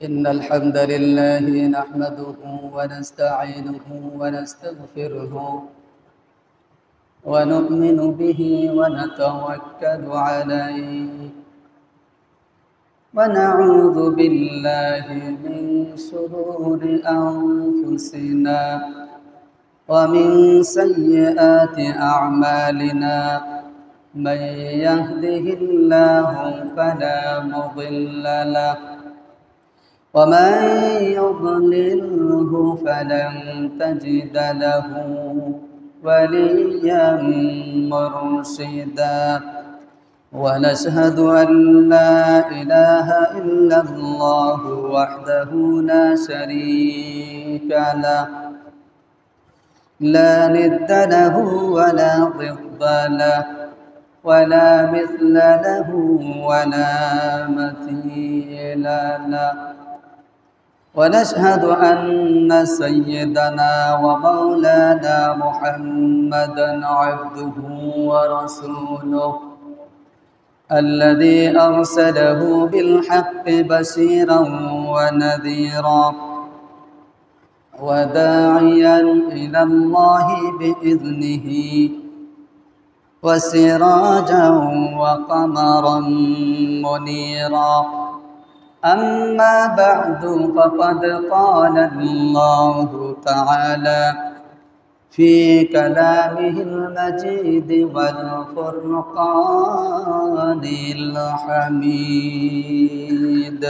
إن الحمد لله نحمده ونستعينه ونستغفره ونؤمن به ونتوكل عليه ونعوذ بالله من شرور أنفسنا ومن سيئات أعمالنا من يهده الله فلا مضل له ومن يضلله فلن تجد له وليا مرشدا ونشهد أن لا إله إلا الله وحده لا شريك له لا ند له ولا ضد له ولا مثل له ولا مثيل له ونشهد أن سيدنا ومولانا محمدا عبده ورسوله الذي أرسله بالحق بشيرا ونذيرا وداعيا إلى الله بإذنه وسراجا وقمرا منيرا أما بعد فقد قال الله تعالى في كلامه المجيد والفرقان الحميد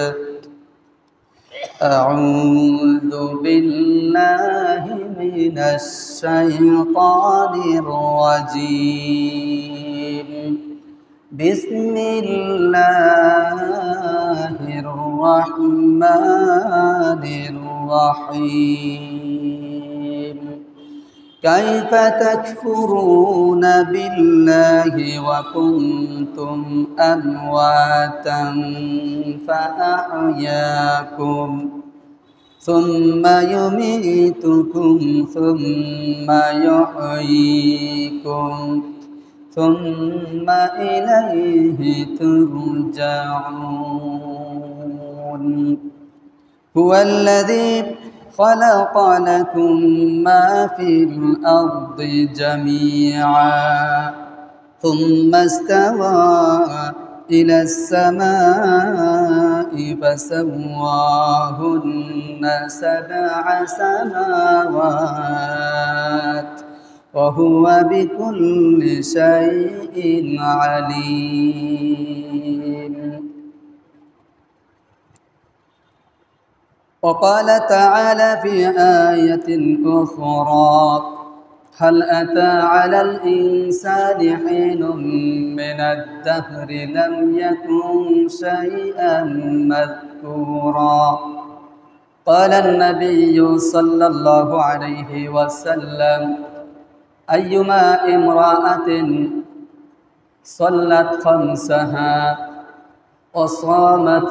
أعوذ بالله من الشيطان الرجيم بسم الله الرحمن الرحيم كيف تكفرون بالله وكنتم أمواتا فأحياكم ثم يميتكم ثم يحييكم ثم إليه ترجعون هو الذي خلق لكم ما في الأرض جميعا ثم استوى إلى السماء فسواهن 7 سماوات وهو بكل شيء عليم وقال تعالى في آية أخرى هل أتى على الإنسان حين من الدهر لم يكن شيئا مذكورا قال النبي صلى الله عليه وسلم أيما امرأة صلت 5 وصامت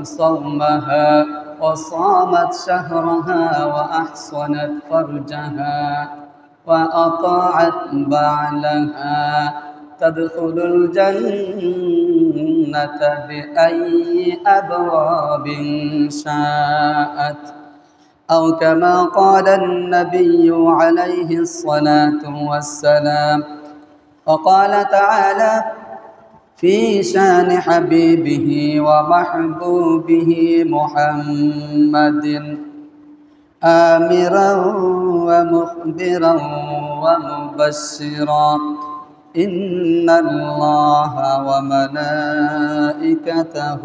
صومها وصامت شهرها وأحصنت فرجها وأطاعت بعلها تدخل الجنة بأي أبواب شاءت أو كما قال النبي عليه الصلاة والسلام وقال تعالى في شان حبيبه ومحبوبه محمد آمرا ومخبرا ومبشرا إن الله وملائكته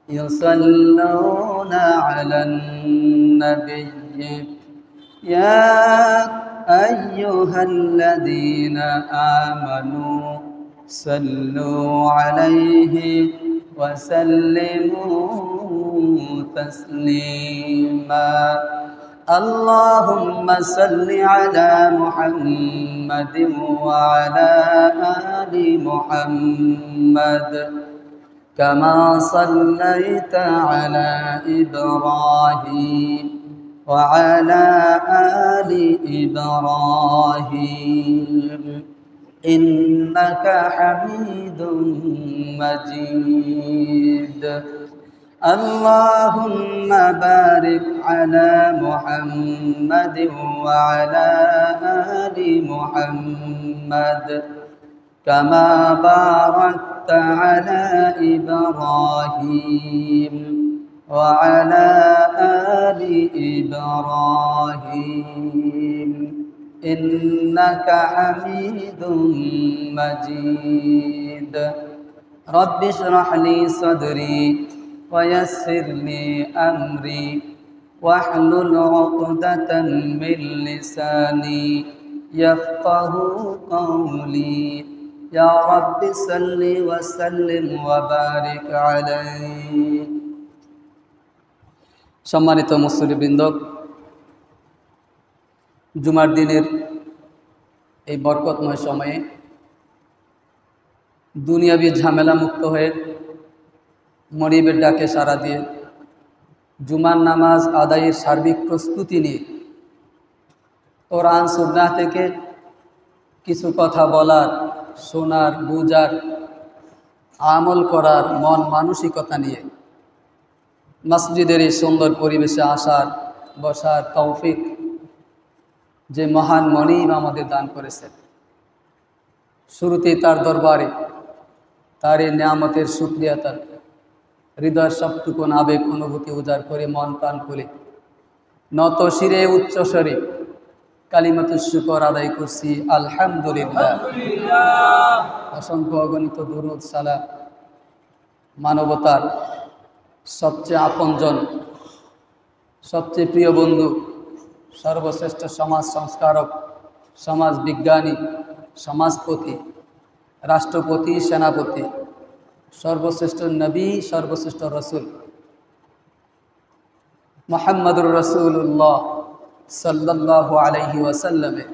يصلون على النبي يا أيها الذين آمنوا صلوا عليه وسلموا تسليما اللهم صل على محمد وعلى آل محمد كما صليت على إبراهيم وعلى آل إبراهيم إنك حميد مجيد اللهم بارك على محمد وعلى آل محمد كما باركت على إبراهيم وعلى آل إبراهيم إنك حميد مجيد رب اشرح لي صدري ويسر لي أمري واحلل عقدة من لساني يفقه قولي يا رب صل وسلم وبارك عليه সম্মানিত মুসল্লিবৃন্দ, জুমার দিনের এই বরকতময় সময়ে দুনিয়াবি ঝামেলা মুক্ত হয়ে মরিবের ডাকে সাড়া দিয়ে জুমার নামাজ আদায়ের সার্বিক প্রস্তুতি নিয়ে কোরআন সুন্নাহ থেকে কিছু কথা বলার, শোনার, বুঝার, আমল করার মন মানসিকতা নিয়ে মসজিদের এই সুন্দর পরিবেশে আসার, বসার তৌফিক যে মহান মনিব আমাদের দান করেছেন, শুরুতেই তার দরবারে তার এই নিয়ামতের শুকরিয়া, তার হৃদয়ের সবটুকুন আবেগ অনুভূতি উজাড় করে মন প্রাণ খুলে নত শিরে উচ্চ স্বরে কালিমাতুশ শুকর আদায় করছি আলহামদুলিল্লাহ। অসংখ্য অগণিত দুরূদ সালাম মানবতার সবচেয়ে আপনজন, সবচেয়ে প্রিয় বন্ধু, সর্বশ্রেষ্ঠ সমাজ সংস্কারক, সমাজ বিজ্ঞানী, সমাজপতি, রাষ্ট্রপতি, সেনাপতি, সর্বশ্রেষ্ঠ নবী, সর্বশ্রেষ্ঠ রসুল মুহাম্মদুর রাসূলুল্লাহ সাল্লাল্লাহু আলাইহি ওয়াসাল্লামের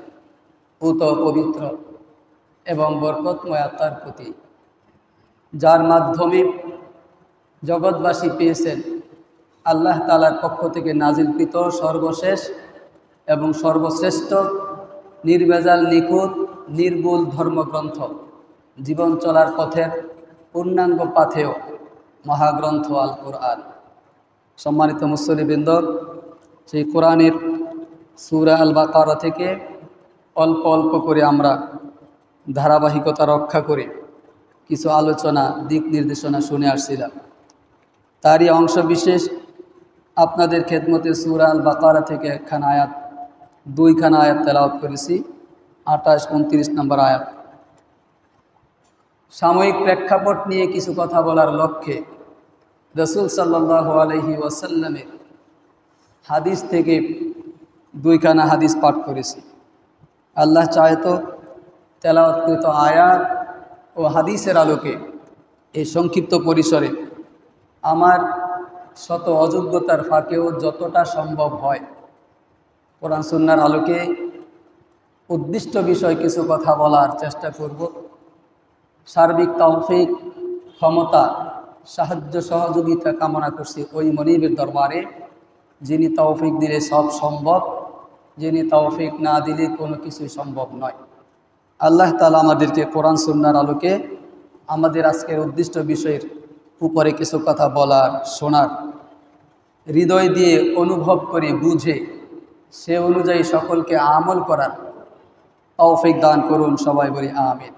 পুত পবিত্র এবং বরকতময় আত্মার প্রতি, যার মাধ্যমে জগৎবাসী পেয়েছেন আল্লাহ তাআলার পক্ষ থেকে নাজিলকৃত সর্বশেষ এবং সর্বশ্রেষ্ঠ নির্ভেজাল নিখুঁত নির্ভুল ধর্মগ্রন্থ, জীবন চলার পথের পূর্ণাঙ্গ পাথেয় মহাগ্রন্থ আল কোরআন। সম্মানিত মুসল্লিবৃন্দ, সেই কোরআনের সূরা আল বাকারা থেকে অল্প অল্প করে আমরা ধারাবাহিকতা রক্ষা করে কিছু আলোচনা, দিক নির্দেশনা শুনে আসছিলাম। তারই অংশ বিশেষ আপনাদের খেদমতে সূরা আল বাকারা থেকে একখানা আয়াত, দুইখানা আয়াত তেলাওয়াত করেছি, 28-29 নম্বর আয়াত। সাময়িক প্রেক্ষাপট নিয়ে কিছু কথা বলার লক্ষ্যে রাসূল সাল্লাল্লাহু আলাইহি ওয়াসাল্লামের হাদিস থেকে দুইখানা হাদিস পাঠ করেছি। আল্লাহ চায় তো তেলাওয়াতকৃত আয়াত ও হাদিসের আলোকে এই সংক্ষিপ্ত পরিসরে আমার শত অযোগ্যতার ফাঁকেও যতটা সম্ভব হয় কোরআন সুন্নাহর আলোকে উদ্দিষ্ট বিষয় কিছু কথা বলার চেষ্টা করব। সার্বিক তৌফিক, ক্ষমতা, সাহায্য সহযোগিতা কামনা করছি ওই মনিবের দরবারে, যিনি তৌফিক দিলে সব সম্ভব, যিনি তৌফিক না দিলে কোনো কিছুই সম্ভব নয়। আল্লাহ তাআলা আমাদেরকে কোরআন সুন্নাহর আলোকে আমাদের আজকের উদ্দিষ্ট বিষয়ের উপরে কিছু কথা বলার, শোনার, হৃদয় দিয়ে অনুভব করে বুঝে সে অনুযায়ী সকলকে আমল করার তৌফিক দান করুন। সবাই বলি আমিন।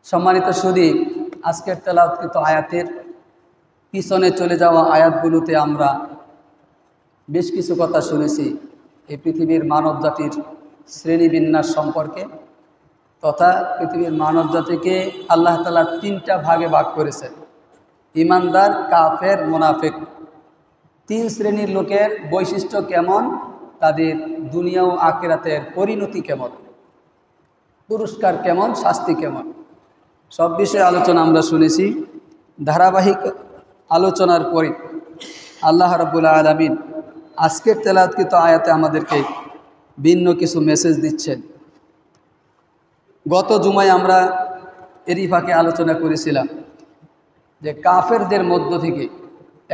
সম্মানিত সুধী, আজকের তেলাওয়াতকৃত আয়াতের পিছনে চলে যাওয়া আয়াতগুলোতে আমরা বেশ কিছু কথা শুনেছি এই পৃথিবীর মানব জাতির শ্রেণীবিন্যাস সম্পর্কে, তথা পৃথিবীর মানব জাতিকে আল্লাহ তাআলা 3টা ভাগে ভাগ করেছেন: ঈমানদার, কাফের, মুনাফিক। 3 শ্রেণীর লোকের বৈশিষ্ট্য কেমন, তাদের দুনিয়া ও আখিরাতের পরিণতি কেমন, পুরস্কার কেমন, শাস্তি কেমন, সব বিষয়ে আলোচনা আমরা শুনেছি। ধারাবাহিক আলোচনার পরে আল্লাহ রাব্বুল আলামিন আজকের তেলাওয়াতকৃত আয়াতে আমাদেরকে ভিন্ন কিছু মেসেজ দিচ্ছেন। গত জুমায় আমরা এরই ফাঁকে আলোচনা করেছিলাম যে কাফেরদের মধ্য থেকে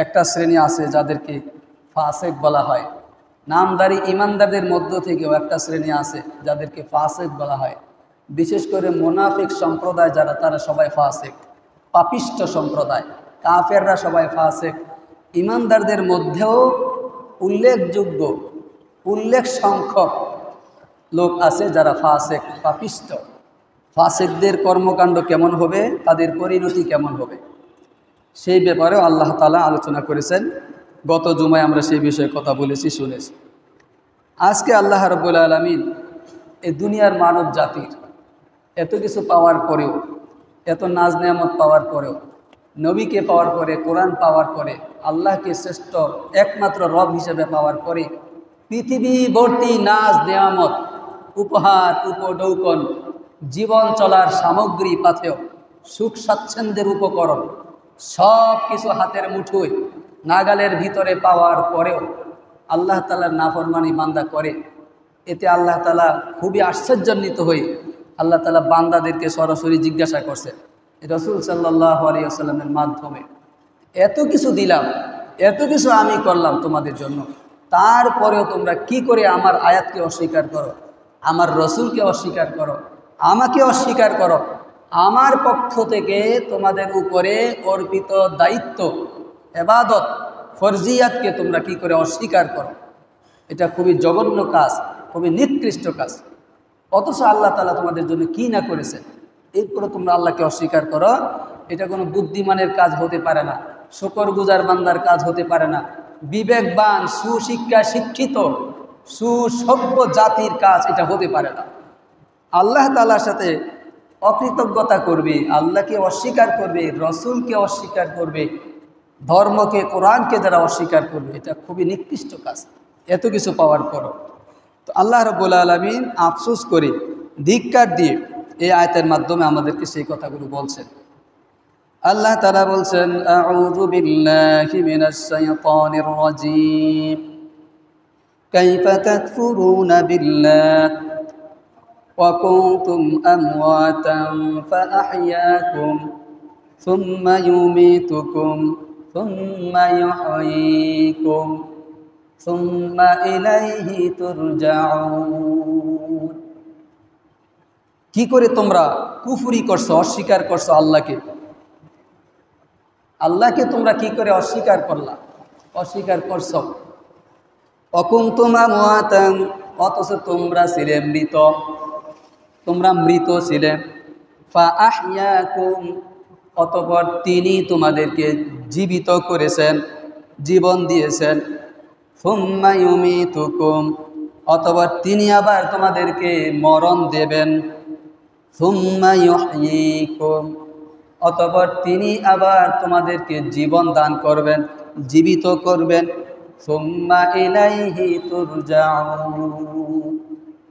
একটা শ্রেণী আছে যাদেরকে ফাসেক বলা হয়, নামদারি ইমানদারদের মধ্য থেকেও একটা শ্রেণী আছে যাদেরকে ফাসেক বলা হয়। বিশেষ করে মুনাফিক সম্প্রদায় যারা, তারা সবাই ফাসেক, পাপিষ্ঠ সম্প্রদায়। কাফেররা সবাই ফাসেক। ইমানদারদের মধ্যেও উল্লেখযোগ্য উল্লেখ সংখ্যক লোক আছে যারা ফাসেক, পাপিষ্ট। ফাসেকদের কর্মকাণ্ড কেমন হবে, তাদের পরিণতি কেমন হবে, সেই ব্যাপারেও আল্লাহ তাআলা আলোচনা করেছেন। গত জুমায় আমরা সেই বিষয়ে কথা বলেছি, শুনেছি। আজকে আল্লাহ রাব্বুল আলামিন এই দুনিয়ার মানব জাতির এত কিছু পাওয়ার পরেও, এত নাজ নেয়ামত পাওয়ার পরেও, নবীকে পাওয়ার পরে, কোরআন পাওয়ার পরে, আল্লাহকে শ্রেষ্ঠ একমাত্র রব হিসেবে পাওয়ার পরে পৃথিবী ভর্তি নাজ নেয়ামত, উপহার, উপঢৌকন, জীবন চলার সামগ্রী পাথেয়, সুখ স্বাচ্ছন্দ্যের উপকরণ সব কিছু হাতের মুঠোয় নাগালের ভিতরে পাওয়ার পরেও আল্লাহ তাআলার নাফরমানি বান্দা করে। এতে আল্লাহ তাআলা খুবই আশ্চর্যান্বিত হয়ে আল্লাহ তাআলা বান্দাদেরকে সরাসরি জিজ্ঞাসা করছে রাসূল সাল্লাল্লাহু আলাইহি ওয়াসাল্লামের মাধ্যমে, এত কিছু দিলাম, এত কিছু আমি করলাম তোমাদের জন্য, তারপরেও তোমরা কি করে আমার আয়াতকে অস্বীকার করো, আমার রসুলকে অস্বীকার করো, আমাকে অস্বীকার করো, আমার পক্ষ থেকে তোমাদের উপরে অর্পিত দায়িত্ব, ইবাদত, ফরজিয়াতকে তোমরা কি করে অস্বীকার করো। এটা খুবই জঘন্য কাজ, খুবই নিকৃষ্ট কাজ। অথচ আল্লাহ তাআলা তোমাদের জন্য কি না করেছেন, এরপরে তোমরা আল্লাহকে অস্বীকার করো। এটা কোনো বুদ্ধিমানের কাজ হতে পারে না, শুকরগুজার বান্দার কাজ হতে পারে না, বিবেকবান, সুশিক্ষা শিক্ষিত, সুসভ্য জাতির কাজ এটা হতে পারে না। আল্লাহ তাআলার সাথে অকৃতজ্ঞতা করবে, আল্লাহকে অস্বীকার করবে, রসুলকে অস্বীকার করবে, ধর্মকে, কোরআনকে যারা অস্বীকার করবে, এটা খুবই নিকৃষ্ট কাজ এত কিছু পাওয়ার পরও। তো আল্লাহ রাব্বুল আলামিন আফসোস করে, ধিক্কার দিয়ে এই আয়াতের মাধ্যমে আমাদেরকে সেই কথাগুলো বলছেন। আল্লাহ তাআলা বলছেন, আউযু বিল্লাহি মিনাশ শাইতানির রাজীম, কাইফা তাকফুরুনা বিল্লাহি ওয়া কুনতুম আমওয়াতান ফাআহইয়াকুম সুম্মা ইউমীতুকুম সুম্মা ইউহয়ীকুম সুম্মা ইলাইহি তুরজাউন। কি করে তোমরা কুফরি করছো, অস্বীকার করছো আল্লাহকে, আল্লাহকে তোমরা কি করে অস্বীকার করলা, অস্বীকার করছো। অকুনতুম আমওয়াতান, অথচ তোমরা ছিলে মৃত, তোমরা মৃত ছিলে। ফাআহইয়াকুম, অতঃপর তিনি তোমাদেরকে জীবিত করেছেন, জীবন দিয়েছেন। সুম্মা ইউমীতুকুম, অতঃপর তিনি আবার তোমাদেরকে মরণ দেবেন। সুম্মা ইউহয়ীকুম, অতঃপর তিনি আবার তোমাদেরকে জীবন দান করবেন, জীবিত করবেন। সুম্মা ইলাইহি তুরজাউন,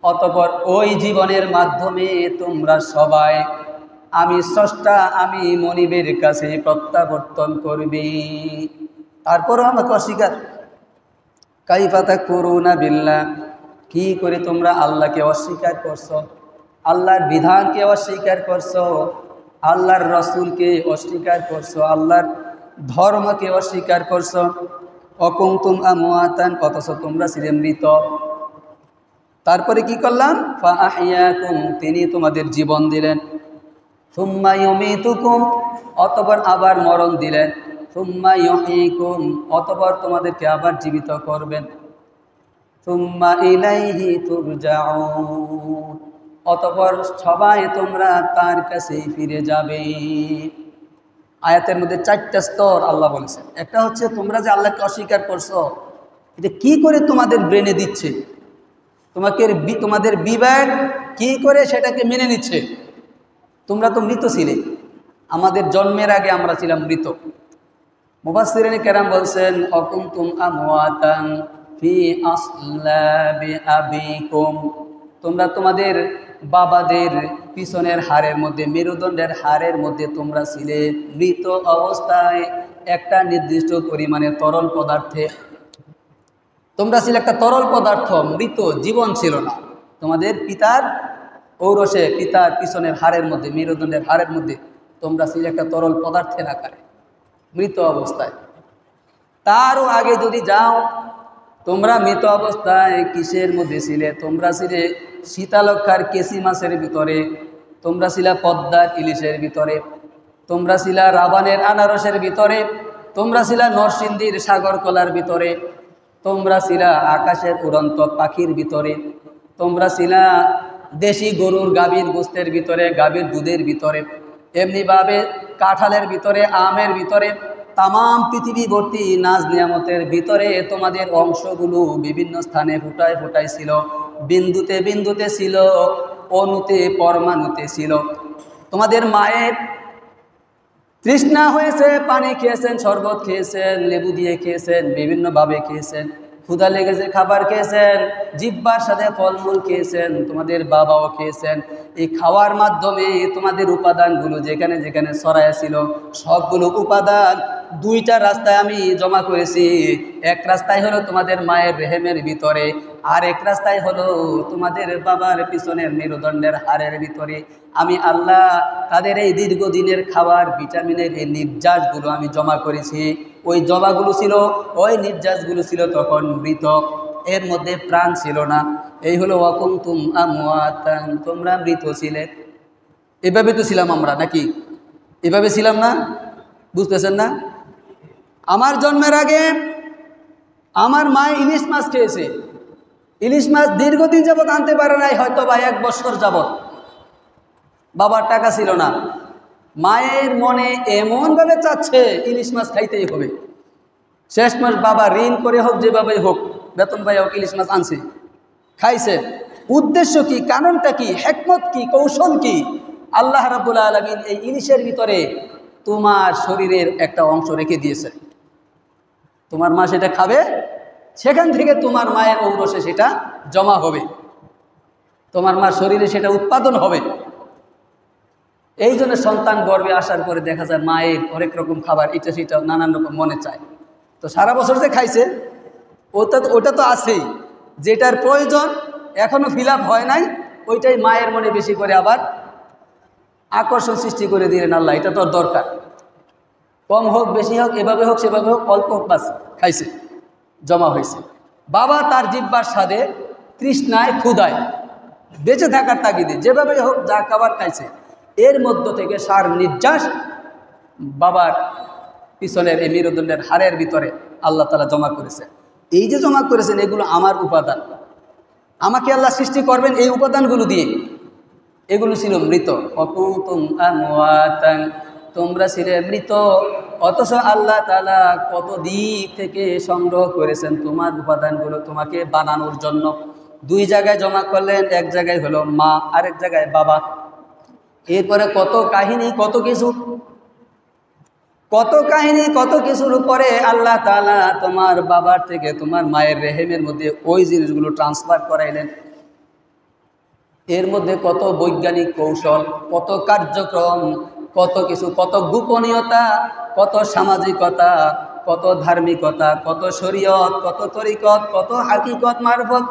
অতঃপর ওই জীবনের মাধ্যমে তোমরা সবাই আমি স্রষ্টা, আমি মনিবের কাছে প্রত্যাবর্তন করবে। তারপরও আমাকে অস্বীকার। কাইফা তাকফুরুনা বিল্লাহ, কি করে তোমরা আল্লাহকে অস্বীকার করছো, আল্লাহর বিধানকে অস্বীকার করছো, আল্লাহর রসুলকে অস্বীকার করছো, আল্লাহর ধর্মকে অস্বীকার করছো। অকুনতুম আমওয়াতান, অথচ তোমরা ছিলে মৃত। তারপরে কি করলাম, ফাআহইয়াকুম, তিনি তোমাদের জীবন দিলেন। সুম্মা ইউমীতুকুম, অতঃপর আবার মরণ দিলেন। সুম্মা ইউহয়ীকুম, অতঃপর তোমাদেরকে আবার জীবিত করবেন। সুম্মা ইলাইহি তুরজাউন, অতঃপর সবাই তোমরা তার কাছেই ফিরে যাবে। আয়াতের মধ্যে 4টা স্তর আল্লাহ বলেছেন। একটা হচ্ছে তোমরা যে আল্লাহকে অস্বীকার করছো, এটা কি করে তোমাদের ব্রেনে দিচ্ছে, তোমাদের বিবেক কি করে সেটাকে মেনে নিচ্ছে। তোমরা তো মৃত ছিলে, আমাদের জন্মের আগে আমরা ছিলাম মৃত। মুফাসসিরিনে কেরাম বলছেন, অকুনতুম আমওয়াতান ফি আসলাবি আবিকুম, তোমরা তোমাদের বাবাদের পিছনের হাড়ের মধ্যে, মেরুদণ্ডের হাড়ের মধ্যে তোমরা ছিলে মৃত অবস্থায় একটা নির্দিষ্ট পরিমাণে তরল পদার্থে। তোমরা ছিলে একটা তরল পদার্থ, মৃত, জীবন ছিল না। তোমাদের পিতার ঔরসে, পিতার পিছনের হাড়ের মধ্যে, মেরুদণ্ডের হাড়ের মধ্যে তোমরা ছিলে একটা তরল পদার্থের আকারে, মৃত অবস্থায়। তারও আগে যদি যাও, তোমরা মৃত অবস্থায় কিসের মধ্যে ছিলে? তোমরা ছিলে শীতালক্ষার কেসি মাছের ভিতরে, তোমরা ছিলে পদ্মার ইলিশের ভিতরে, তোমরা ছিলা রাবানের আনারসের ভিতরে, তোমরা ছিলা নরসিংদীর সাগর কলার ভিতরে, তোমরা ছিলা আকাশের উড়ন্ত পাখির ভিতরে, তোমরা ছিলা দেশি গরুর গাভীর গোস্তের ভিতরে, গাভীর দুধের ভিতরে, এমনিভাবে কাঁঠালের ভিতরে, আমের ভিতরে, তামাম পৃথিবী ভর্তি নাজ নিয়ামতের ভিতরে তোমাদের অংশগুলো বিভিন্ন স্থানে ফুটায় ফুটায় ছিল, বিন্দুতে বিন্দুতে ছিল, অণুতে পরমাণুতে ছিল। তোমাদের মায়ের তৃষ্ণা হয়েছে, পানি খেয়েছেন, শরবত খেয়েছেন, লেবু দিয়ে খেয়েছেন, বিভিন্নভাবে খেয়েছেন, ক্ষুধা লেগেছে খাবার খেয়েছেন, জিহ্বার সাথে ফলমূল খেয়েছেন, তোমাদের বাবাও খেয়েছেন। এই খাওয়ার মাধ্যমে তোমাদের উপাদানগুলো যেখানে যেখানে ছড়ায় ছিল, সবগুলো উপাদান দুইটা রাস্তায় আমি জমা করেছি। এক রাস্তায় হলো তোমাদের মায়ের রেহেমের ভিতরে, আর এক রাস্তায় হলো তোমাদের বাবার পিছনের মেরুদণ্ডের হাড়ের ভিতরে। আমি আল্লাহ তাদের এই দীর্ঘদিনের খাবার ভিটামিনের এই নির্যাসগুলো আমি জমা করেছি। ওই জমাগুলো ছিল, ওই নির্যাসগুলো ছিল তখন মৃত, এর মধ্যে প্রাণ ছিল না। এই হলো ওয়াকুনতুম আমওয়াতান, তোমরা মৃত ছিলে। এভাবে তো ছিলাম আমরা, নাকি? এভাবে ছিলাম না? বুঝতেছেন না? আমার জন্মের আগে আমার মা ইলিশ মাছ খেয়েছে। ইলিশ মাছ দীর্ঘদিন যাবৎ আনতে পারে নাই, হয়তো বা 1 বছর যাবৎ। বাবার টাকা ছিল না, মায়ের মনে এমনভাবে চাচ্ছে ইলিশ মাছ খাইতেই হবে। শেষ মাস বাবা ঋণ করে হোক, যেভাবে হোক, বেতন পাই হোক, ইলিশ মাছ আনছে, খাইছে। উদ্দেশ্য কি, কারণটা কি, হিকমত কি, কৌশল কি? আল্লাহ রাব্বুল আলামিন এই ইলিশের ভিতরে তোমার শরীরের একটা অংশ রেখে দিয়েছে। তোমার মা সেটা খাবে, সেখান থেকে তোমার মায়ের ঔরসে সেটা জমা হবে, তোমার মার শরীরে সেটা উৎপাদন হবে। এই জন্য সন্তান গর্ভে আসার পরে দেখা যায় মায়ের অনেক রকম খাবার, এটা সেটা নানান রকম মনে চায়। তো সারা বছর যে খাইছে ওটা তো আছেই, যেটার প্রয়োজন এখনো ফিল আপ হয় নাই, ওইটাই মায়ের মনে বেশি করে আবার আকর্ষণ সৃষ্টি করে দিলেন আল্লাহ। এটা তো দরকার, কম হোক বেশি হোক, এভাবে হোক সেভাবে হোক, অল্প হোক, বাস খাইছে, জমা হয়েছে। বাবা তার জিহ্বার স্বাদে, তৃষ্ণায়, ক্ষুধায়, বেঁচে থাকার তাগিদে যেভাবে হোক যা খাবার খাইছে, এর মধ্য থেকে সার নির্যাস বাবার পিছনের এই মেরুদণ্ডের হাড়ের ভিতরে আল্লাহ তাআলা জমা করেছে। এই যে জমা করেছেন, এগুলো আমার উপাদান। আমাকে আল্লাহ সৃষ্টি করবেন এই উপাদানগুলো দিয়ে। এগুলো ছিল মৃত। ওয়াকুনতুম আমওয়াতান, তোমরা ছিলে মৃত, অথচ আল্লাহ তাআলা কত দিক থেকে সংগ্রহ করেছেন তোমার উপাদানগুলো তোমাকে বানানোর জন্য। 2 জায়গায় জমা করলেন, এক জায়গায় হলো মা, আরেক জায়গায় বাবা। এরপরে কত কাহিনী, কত কিছু, কত কাহিনী, কত কিছুর উপরে আল্লাহ তাআলা তোমার বাবার থেকে তোমার মায়ের রেহেমের মধ্যে ওই জিনিসগুলো ট্রান্সফার করাইলেন। এর মধ্যে কত বৈজ্ঞানিক কৌশল, কত কার্যক্রম, কত কিছু, কত গোপনীয়তা, কত সামাজিকতা, কত ধার্মিকতা, কত শরীয়ত, কত তরিকত, কত হাকিকত মারফত,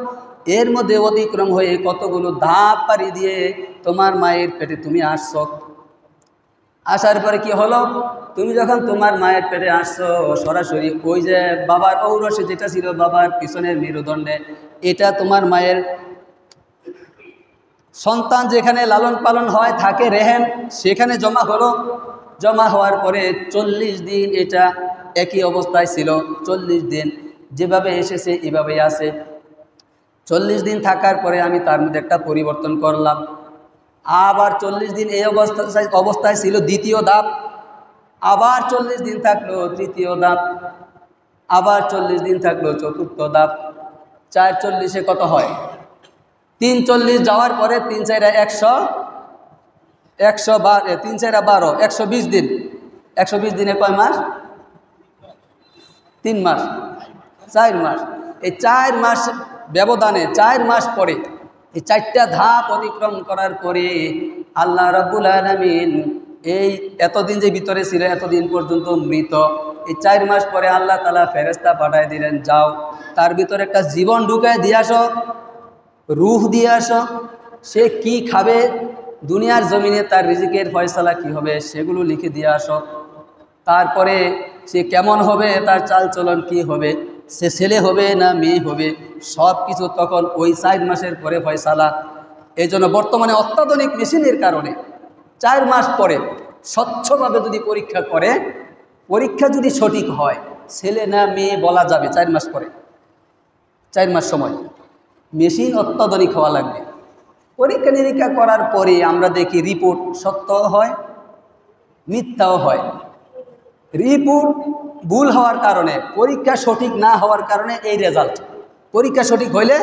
এর মধ্যে অতিক্রম হয়ে কতগুলো ধাপ পাড়ি দিয়ে তোমার মায়ের পেটে তুমি আসছো। আসার পরে কি হলো, তুমি যখন তোমার মায়ের পেটে আসছো, সরাসরি ওই যে বাবার ঔরসে যেটা ছিল বাবার পিছনের মেরুদণ্ডে, এটা তোমার মায়ের সন্তান যেখানে লালন পালন হয়, থাকে, রেহেম, সেখানে জমা হলো। জমা হওয়ার পরে 40 দিন এটা একই অবস্থায় ছিল। 40 দিন যেভাবে এসেছে এভাবেই আছে। 40 দিন থাকার পরে আমি তার মধ্যে একটা পরিবর্তন করলাম। আবার 40 দিন এই অবস্থায় ছিল দ্বিতীয় ধাপ। আবার 40 দিন থাকলো তৃতীয় ধাপ। আবার 40 দিন থাকলো চতুর্থ ধাপ। 4 40-এ কত হয়? 3 40 যাওয়ার পরে 3 4 100, 112, 3 4 12, 120 দিন। 120 দিনে কয় মাস? 3 মাস, 4 মাস। এই 4 মাস ব্যবধানে, 4 মাস পরে, এই 4টা ধাপ অতিক্রম করার পরে আল্লাহ রাব্বুল আলামিন এই এতদিন যে ভিতরে ছিল, এতদিন পর্যন্ত মৃত, এই 4 মাস পরে আল্লাহ তাআলা ফেরেশতা পাঠায় দিলেন, যাও তার ভিতরে একটা জীবন ঢুকায় দিয়ে আসো, রূহ দিয়ে আসো। সে কি খাবে, দুনিয়ার জমিনে তার রিজিকের ফয়সালা কি হবে, সেগুলো লিখে দিয়ে আসো। তারপরে সে কেমন হবে, তার চালচলন কি হবে, সে ছেলে হবে না মেয়ে হবে, সব কিছু তখন ওই 4 মাসের পরে ফয়সালা। এই জন্য বর্তমানে অত্যাধুনিক মেশিনের কারণে 4 মাস পরে স্বচ্ছভাবে যদি পরীক্ষা করে, পরীক্ষা যদি সঠিক হয়, ছেলে না মেয়ে বলা যাবে 4 মাস পরে, 4 মাস সময়। মেশিন অত্যাধুনিক হওয়া লাগবে। পরীক্ষা নিরীক্ষা করার পরে আমরা দেখি রিপোর্ট সত্য হয়, মিথ্যাও হয়। রিপোর্ট ভুল হওয়ার কারণে, পরীক্ষা সঠিক না হওয়ার কারণে এই রেজাল্ট। পরীক্ষা সঠিক হইলে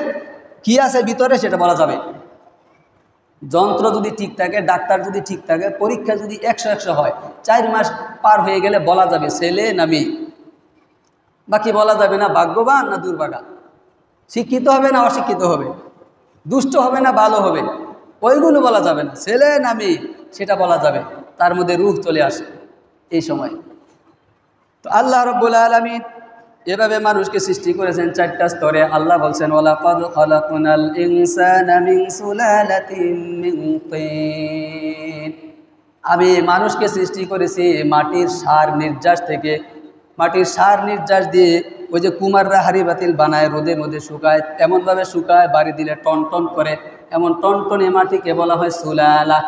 কি আছে ভিতরে সেটা বলা যাবে। যন্ত্র যদি ঠিক থাকে, ডাক্তার যদি ঠিক থাকে, পরীক্ষা যদি 100 হয়, 4 মাস পার হয়ে গেলে বলা যাবে ছেলে না মেয়ে। বাকি বলা যাবে না ভাগ্যবান না দুর্ভাগা, শিক্ষিত হবে না অশিক্ষিত হবে, দুষ্ট হবে না ভালো হবে, ওইগুলো বলা যাবে না। ছেলে না মেয়ে সেটা বলা যাবে। তার মধ্যে রূহ চলে আসে এই সময়। তো আল্লাহ রাব্বুল আলামিন এভাবে মানুষকে সৃষ্টি করেছেন 4টা স্তরে। আল্লাহ বলছেন ওয়ালাকাদ খালাকনাল ইনসানা মিন সুলালাতিন মিন তিন। আমি মানুষকে সৃষ্টি করেছি মাটির সার নির্যাস থেকে। মাটির সার নির্যাস দিয়ে ওই যে কুমাররা হাড়ি বাতিল বানায়, রোদের মধ্যে শুকায়, এমনভাবে শুকায় বাড়ি দিলে টনটন করে, এমন টনটনে মাটিকে বলা হয় সুলালা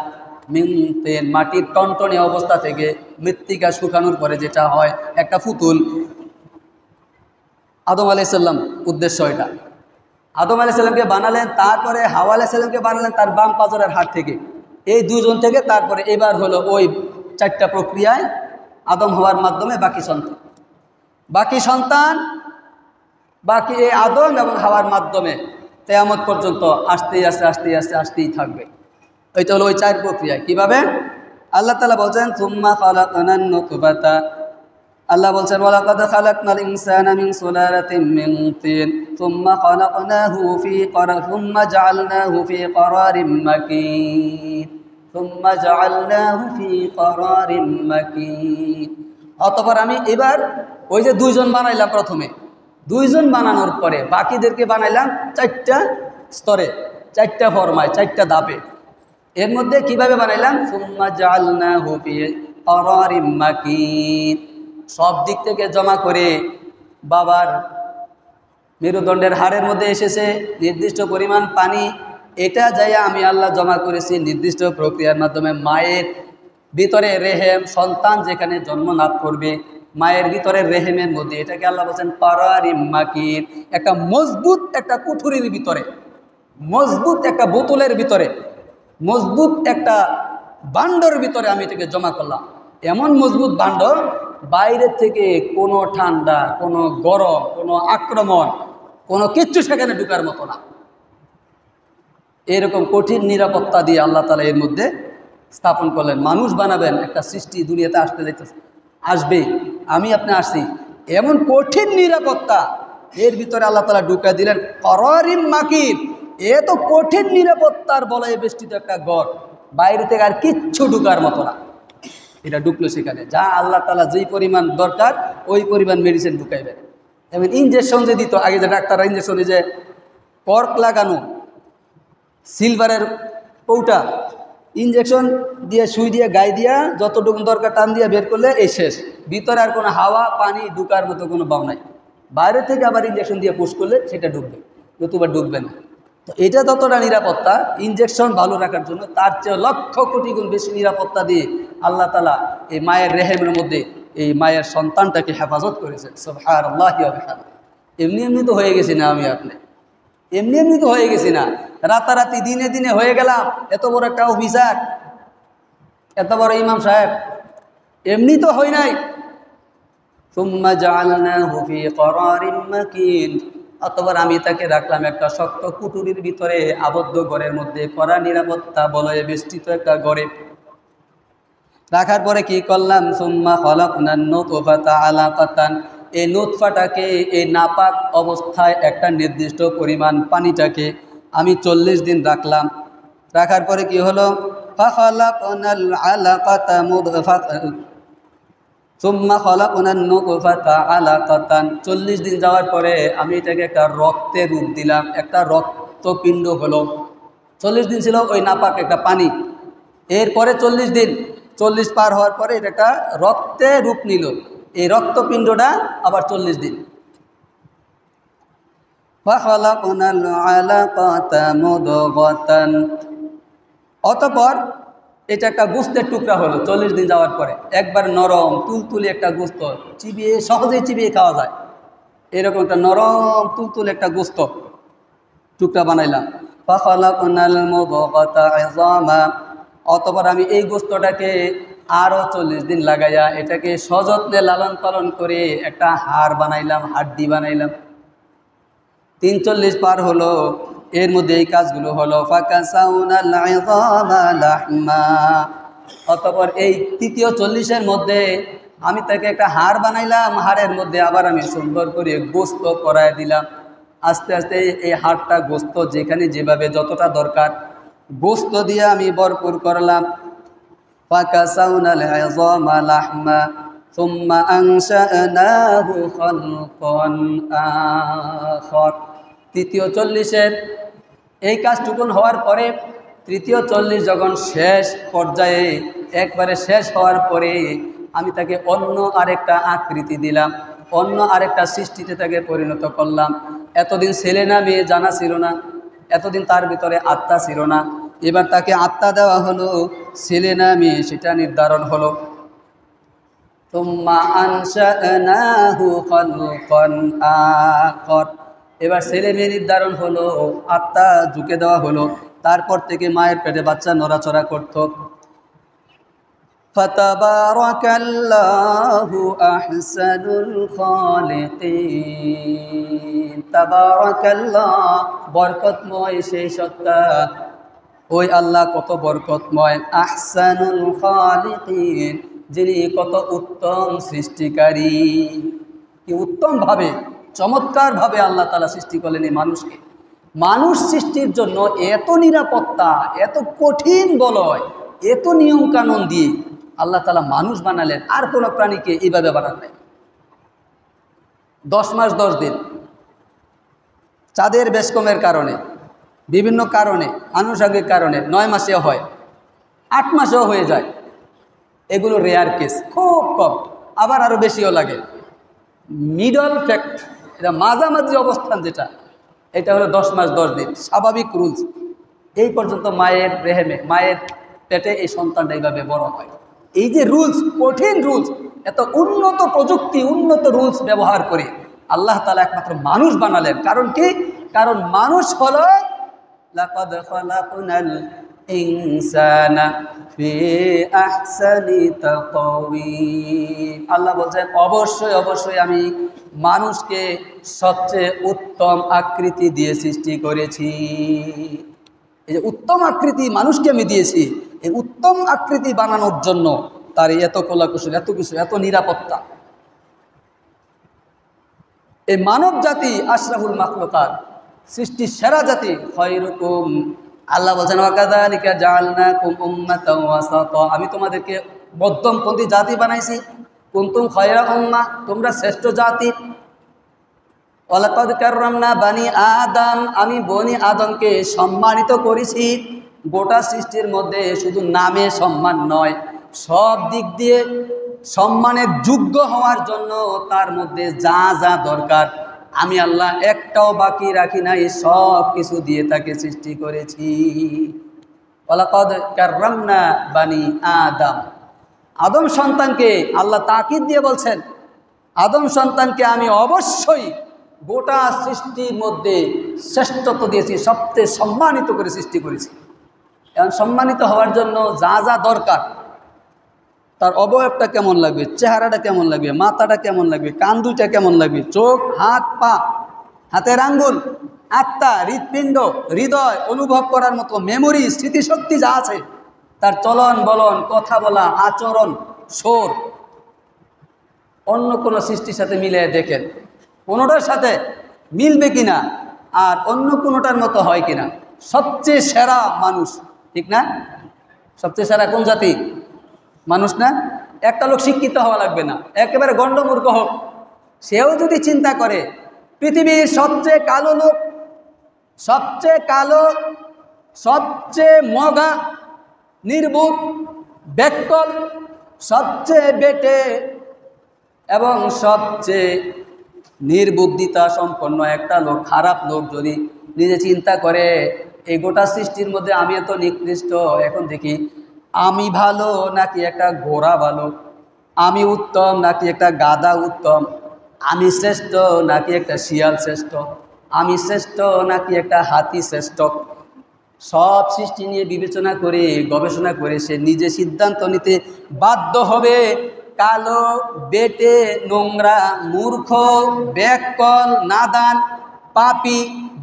মিন তিন। মাটির টনটনে অবস্থা থেকে মৃত্তিকা শুকানোর পরে যেটা হয় একটা পুতুল। আদম আলাইহিস সালাম উদ্দেশ্য এটা। আদম আলাইহিস সালামকে বানালেন, তারপরে হাওয়া আলাইহিস সালামকে বানালেন তার বাম পাজরের হাড় থেকে। এই দুজন থেকে তারপরে এবার হলো ওই 4টা প্রক্রিয়ায় আদম হওয়ার মাধ্যমে বাকি সন্তান বাকি এই আদম এবং হাওয়ার মাধ্যমে কিয়ামত পর্যন্ত আসতেই থাকবে। এটা হলো ওই 4 প্রক্রিয়ায়। কিভাবে? আল্লাহ তাআলা বলছেন সুম্মা খালাকনান নুতফাতা। আল্লাহ বলছেন ওয়ালাকাদ খালাকনাল ইনসানা মিন সুলালাতিন মিন তিন সুম্মা খালাকনাহু ফি ক্বারার সুম্মা জাআলনাহু ফি ক্বারারিম মাকিন সুম্মা জাআলনাহু ফি ক্বারারিম মাকিন। অতঃপর আমি এবার ওই যে 2 জন বানাইলাম, প্রথমে 2 জন বানানোর পরে বাকিদেরকে বানাইলাম 4টা স্তরে, 4টা ফরমায়, 4টা ধাপে। এর মধ্যে কিভাবে বানাইলাম? সুম্মা জাআলনাহু ফি ক্বারারিম মাকিন। সব দিক থেকে জমা করে বাবার মেরুদণ্ডের হাড়ের মধ্যে এসেছে নির্দিষ্ট পরিমাণ পানি, এটা যাইয়া আমি আল্লাহ জমা করেছি নির্দিষ্ট প্রক্রিয়ার মাধ্যমে মায়ের ভিতরে রেহেম, সন্তান যেখানে জন্ম লাভ করবে মায়ের ভিতরে রেহেমের মধ্যে, এটাকে আল্লাহ বলছেন ক্বারারিম মাকিন। একটা মজবুত একটা কুঠুরির ভিতরে, মজবুত একটা বোতলের ভিতরে, মজবুত একটা বান্ডর ভিতরে আমি এটাকে জমা করলাম। এমন মজবুত বান্ড, বাইরে থেকে কোনো ঠান্ডা, কোনো গরম, কোনো আক্রমণ, কোনো কিচ্ছু সেখানে ঢুকার মতো না। এরকম কঠিন নিরাপত্তা দিয়ে আল্লাহ তাআলা এর মধ্যে স্থাপন করলেন। মানুষ বানাবেন, একটা সৃষ্টি দুনিয়াতে আসবেই, আমি আপনি আসছি, এমন কঠিন নিরাপত্তা এর ভিতরে আল্লাহ তাআলা ঢুকা দিলেন ক্বারারিম মাকিন। এ তো কঠিন নিরাপত্তার বলয়ে বেষ্টিত একটা ঘর, বাইরে থেকে আর কিচ্ছু ঢুকার মতো না। এটা ঢুকলো সেখানে, যা আল্লাহ তাআলা যেই পরিমাণ দরকার ওই পরিমাণ মেডিসিন ঢুকাইবেন। এবং ইঞ্জেকশন যে দিত আগে, যে ডাক্তাররা ইঞ্জেকশনে যে কর্ক লাগানো সিলভারের কৌটা, ইঞ্জেকশন দিয়ে সুই দিয়ে গায়ে দিয়া যতটুকু দরকার টান দিয়ে বের করলে এই শেষ। ভিতরে আর কোনো হাওয়া পানি ঢুকার মতো কোনো ভাব নাই। বাইরে থেকে আবার ইঞ্জেকশন দিয়ে পুশ করলে সেটা ঢুকবে, নতুবা ঢুকবে না। তো এটা যতটা নিরাপত্তা ইঞ্জেকশন ভালো রাখার জন্য, তার চেয়ে লক্ষ কোটি গুণ বেশি নিরাপত্তা দিয়ে আল্লাহ তাআলা এই মায়ের রেহেমের মধ্যে এই মায়ের সন্তানটাকে হেফাজত করেছেন। সুবহানাল্লাহি ওয়া বিহামদিহি। এমনি এমনি তো হয়ে গেছি না আমি আপনি, এমনি এমনি তো হয়ে গেছি না, রাতারাতি দিনে দিনে হয়ে গেলাম এত বড় একটা অফিসার, এত বড় ইমাম সাহেব, এমনি তো হই নাই। সুম্মা জাআলনাহু ফি ক্বারারিম মাকিন। অতঃপর আমি তাকে রাখলাম একটা শক্ত কুঠুরির ভিতরে, আবদ্ধ ঘরের মধ্যে, কড়া নিরাপত্তা বলয়ে বেষ্টিত একটা ঘরে রাখার পরে কি করলাম? সুম্মা খালাকনান নুতফাতা আলাকাতান। এই নুতফাটাকে, এই নাপাক অবস্থায় একটা নির্দিষ্ট পরিমাণ পানিটাকে আমি 40 দিন রাখলাম। রাখার পরে কি হলো? ফাখালাকনাল আলাকাতা মুদগাতান সুম্মা খালাকনান নুতফাতা আলাকাতান। 40 দিন যাওয়ার পরে আমি এটাকে একটা রক্তের রূপ দিলাম, একটা রক্তপিণ্ড হলো। 40 দিন ছিল ওই নাপাক একটা পানি, এরপরে 40 দিন, 40 পার হওয়ার পরে এটা একটা রক্তে রূপ নিল। এই রক্তপিণ্ডটা আবার 40 দিন। ফাখালাকনাল আলাকাতা মুদগাতান। অতঃপর এটা একটা গোস্তের টুকরা হলো 40 দিন যাওয়ার পরে, একবার নরম তুলতুলে একটা গোস্ত, চিবিয়ে সহজেই চিবিয়ে খাওয়া যায় এরকম একটা নরম তুলতুলে একটা গোস্ত টুকরা বানাইলাম। ফাখালাকনাল মুদগাতা ইযামা, অতঃপর আমি এই গোস্তটাকে আরও 40 দিন লাগাইয়া এটাকে সযত্নে লালন পালন করে একটা হাড় বানাইলাম, হাড্ডি বানাইলাম। 43 পার হলো, এর মধ্যে এই কাজগুলো হলো। ফাকাসাউনাল ইযামা লাহমা, অতঃপর এই তৃতীয় 40-এর মধ্যে আমি তাকে একটা হাড় বানাইলাম, হাড়ের মধ্যে আবার আমি সুন্দর করে গোস্ত করায় দিলাম। আস্তে আস্তে এই হাড়টা গোস্ত যেখানে যেভাবে যতটা দরকার গোস্ত দিয়ে আমি ভরপুর করলাম। ফাকাসাউনাল ইযামা লাহমা সুম্মা আনশা'নাহু খালকান আখার। তৃতীয় 40-এর এই কাজটুকুন হওয়ার পরে, তৃতীয় 40 যখন শেষ পর্যায়ে একবারে শেষ হওয়ার পরে আমি তাকে অন্য আরেকটা আকৃতি দিলাম, অন্য আরেকটা সৃষ্টিতে তাকে পরিণত করলাম। এতদিন ছেলে না মেয়ে জানা ছিল না, এতদিন তার ভিতরে আত্মা ছিল না, এবার তাকে আত্মা দেওয়া হলো, ছেলে না মেয়ে সেটা নির্ধারণ হলো। তুম্মা আনশা'নাহু খালকান আখার, এবার ছেলে মেয়ে নির্ধারণ হলো, আত্মা ঝুঁকে দেওয়া হলো, তারপর থেকে মায়ের পেটে বাচ্চা নড়াচড়া করত। ফাতাবারাকাল্লাহু আহসানুল খালিকিন, তাবারাকাল্লাহ বরকতময় সেই সত্তা, ওই আল্লাহ কত বরকতময়। আহসানুল খালিকিন, যিনি কত উত্তম সৃষ্টিকারী। কি উত্তমভাবে চমৎকারভাবে আল্লাহ তাআলা সৃষ্টি করলেন এই মানুষকে। মানুষ সৃষ্টির জন্য এত নিরাপত্তা, এত কঠিন বলয়, এত নিয়ম কানুন দিয়ে আল্লাহ তাআলা মানুষ বানালেন, আর কোনো প্রাণীকে এইভাবে বানান নাই। 10 মাস 10 দিন চাঁদের বেশকমের কারণে, বিভিন্ন কারণে, আনুষঙ্গিক কারণে 9 মাসেও হয়, 8 মাসেও হয়ে যায়। এগুলো রেয়ার কেস, খুব কম, আবার আরও বেশিও লাগে। মিডল ফ্যাক্ট, এটা মাঝামাঝি অবস্থান যেটা, এটা হলো 10 মাস 10 দিন স্বাভাবিক রুলস। এই পর্যন্ত মায়ের রেহেমে, মায়ের পেটে এই সন্তানটা এইভাবে বড় হয়। এই যে রুলস, কঠিন রুলস, এত উন্নত প্রযুক্তি, উন্নত রুলস ব্যবহার করে আল্লাহ তাআলা একমাত্র মানুষ বানালেন। কারণ কি? কারণ মানুষ হলো লাকাদ খালাকনাল ইনসানা ফি আহসানি তাকওয়িম। আল্লাহ বলছেন অবশ্যই অবশ্যই আমি মানুষকে সবচেয়ে উত্তম আকৃতি দিয়ে সৃষ্টি করেছি। এই যে উত্তম আকৃতি মানুষকে আমি দিয়েছি, এই উত্তম আকৃতি বানানোর জন্য তার এত কলাকুশল, এত কিছু, এত নিরাপত্তা। এই মানব জাতি আশরাফুল মাখলুকাত, সৃষ্টির সেরা জাতি। খায়রুকুম, আল্লাহ বলছেন ওয়াকাযালিকা জাআলনাকুম উম্মাতাও ওয়াসাতা, আমি তোমাদেরকে মধ্যমপন্থী জাতি বানাইছি। কুনতুম খায়রা উম্মাহ, তোমরা শ্রেষ্ঠ জাতি। ওয়ালাকাদ কাররামনা বানি আদম, আমি বনি আদমকে সম্মানিত করেছি। গোটা সৃষ্টির মধ্যে শুধু নামে সম্মান নয়, সব দিক দিয়ে সম্মানের যোগ্য হওয়ার জন্য তার মধ্যে যা যা দরকার আমি আল্লাহ একটাও বাকি রাখি নাই, সব কিছু দিয়ে তাকে সৃষ্টি করেছি। ওয়ালাকাদ কাররামনা বানি আদম, আদম সন্তানকে আল্লাহ তাকিদ দিয়ে বলছেন, আদম সন্তানকে আমি অবশ্যই গোটা সৃষ্টির মধ্যে শ্রেষ্ঠত্ব দিয়েছি, সবচেয়ে সম্মানিত করে সৃষ্টি করেছি। এখন সম্মানিত হওয়ার জন্য যা যা দরকার, তার অবয়বটা কেমন লাগবে, চেহারাটা কেমন লাগবে, মাথাটা কেমন লাগবে, কান দুইটা কেমন লাগবে, চোখ, হাত, পা, হাতের আঙ্গুল, আত্মা, হৃৎপিণ্ড, হৃদয়, অনুভব করার মতো মেমোরি, স্মৃতিশক্তি যা আছে, তার চলন বলন, কথা বলা, আচরণ, সুর, অন্য কোনো সৃষ্টির সাথে মিলিয়ে দেখেন কোনোটার সাথে মিলবে কিনা আর অন্য কোনোটার মতো হয় কিনা। সবচেয়ে সেরা মানুষ, ঠিক না? সবচেয়ে সেরা কোন জাতি? মানুষ না? একটা লোক শিক্ষিত হওয়া লাগবে না, একেবারে গণ্ডমূর্খ হোক, সেও যদি চিন্তা করে পৃথিবীর সবচেয়ে কালো লোক, সবচেয়ে কালো, সবচেয়ে মগা, নির্বুধ, ব্যাককল, সবচেয়ে বেটে এবং সবচেয়ে নির্বুদ্ধিতা সম্পন্ন একটা লোক, খারাপ লোক যদি নিজে চিন্তা করে এই গোটা সৃষ্টির মধ্যে আমি এত নিকৃষ্ট, এখন দেখি আমি ভালো নাকি একটা ঘোড়া ভালো, আমি উত্তম নাকি একটা গাধা উত্তম, আমি শ্রেষ্ঠ নাকি একটা শিয়াল শ্রেষ্ঠ, আমি শ্রেষ্ঠ নাকি একটা হাতি শ্রেষ্ঠ। সব সৃষ্টি নিয়ে বিবেচনা করে গবেষণা করে সে নিজে সিদ্ধান্ত নিতে বাধ্য হবে। কালো, বেটে, নোংরা, মূর্খ, ব্যাককল, নাদান, পাপী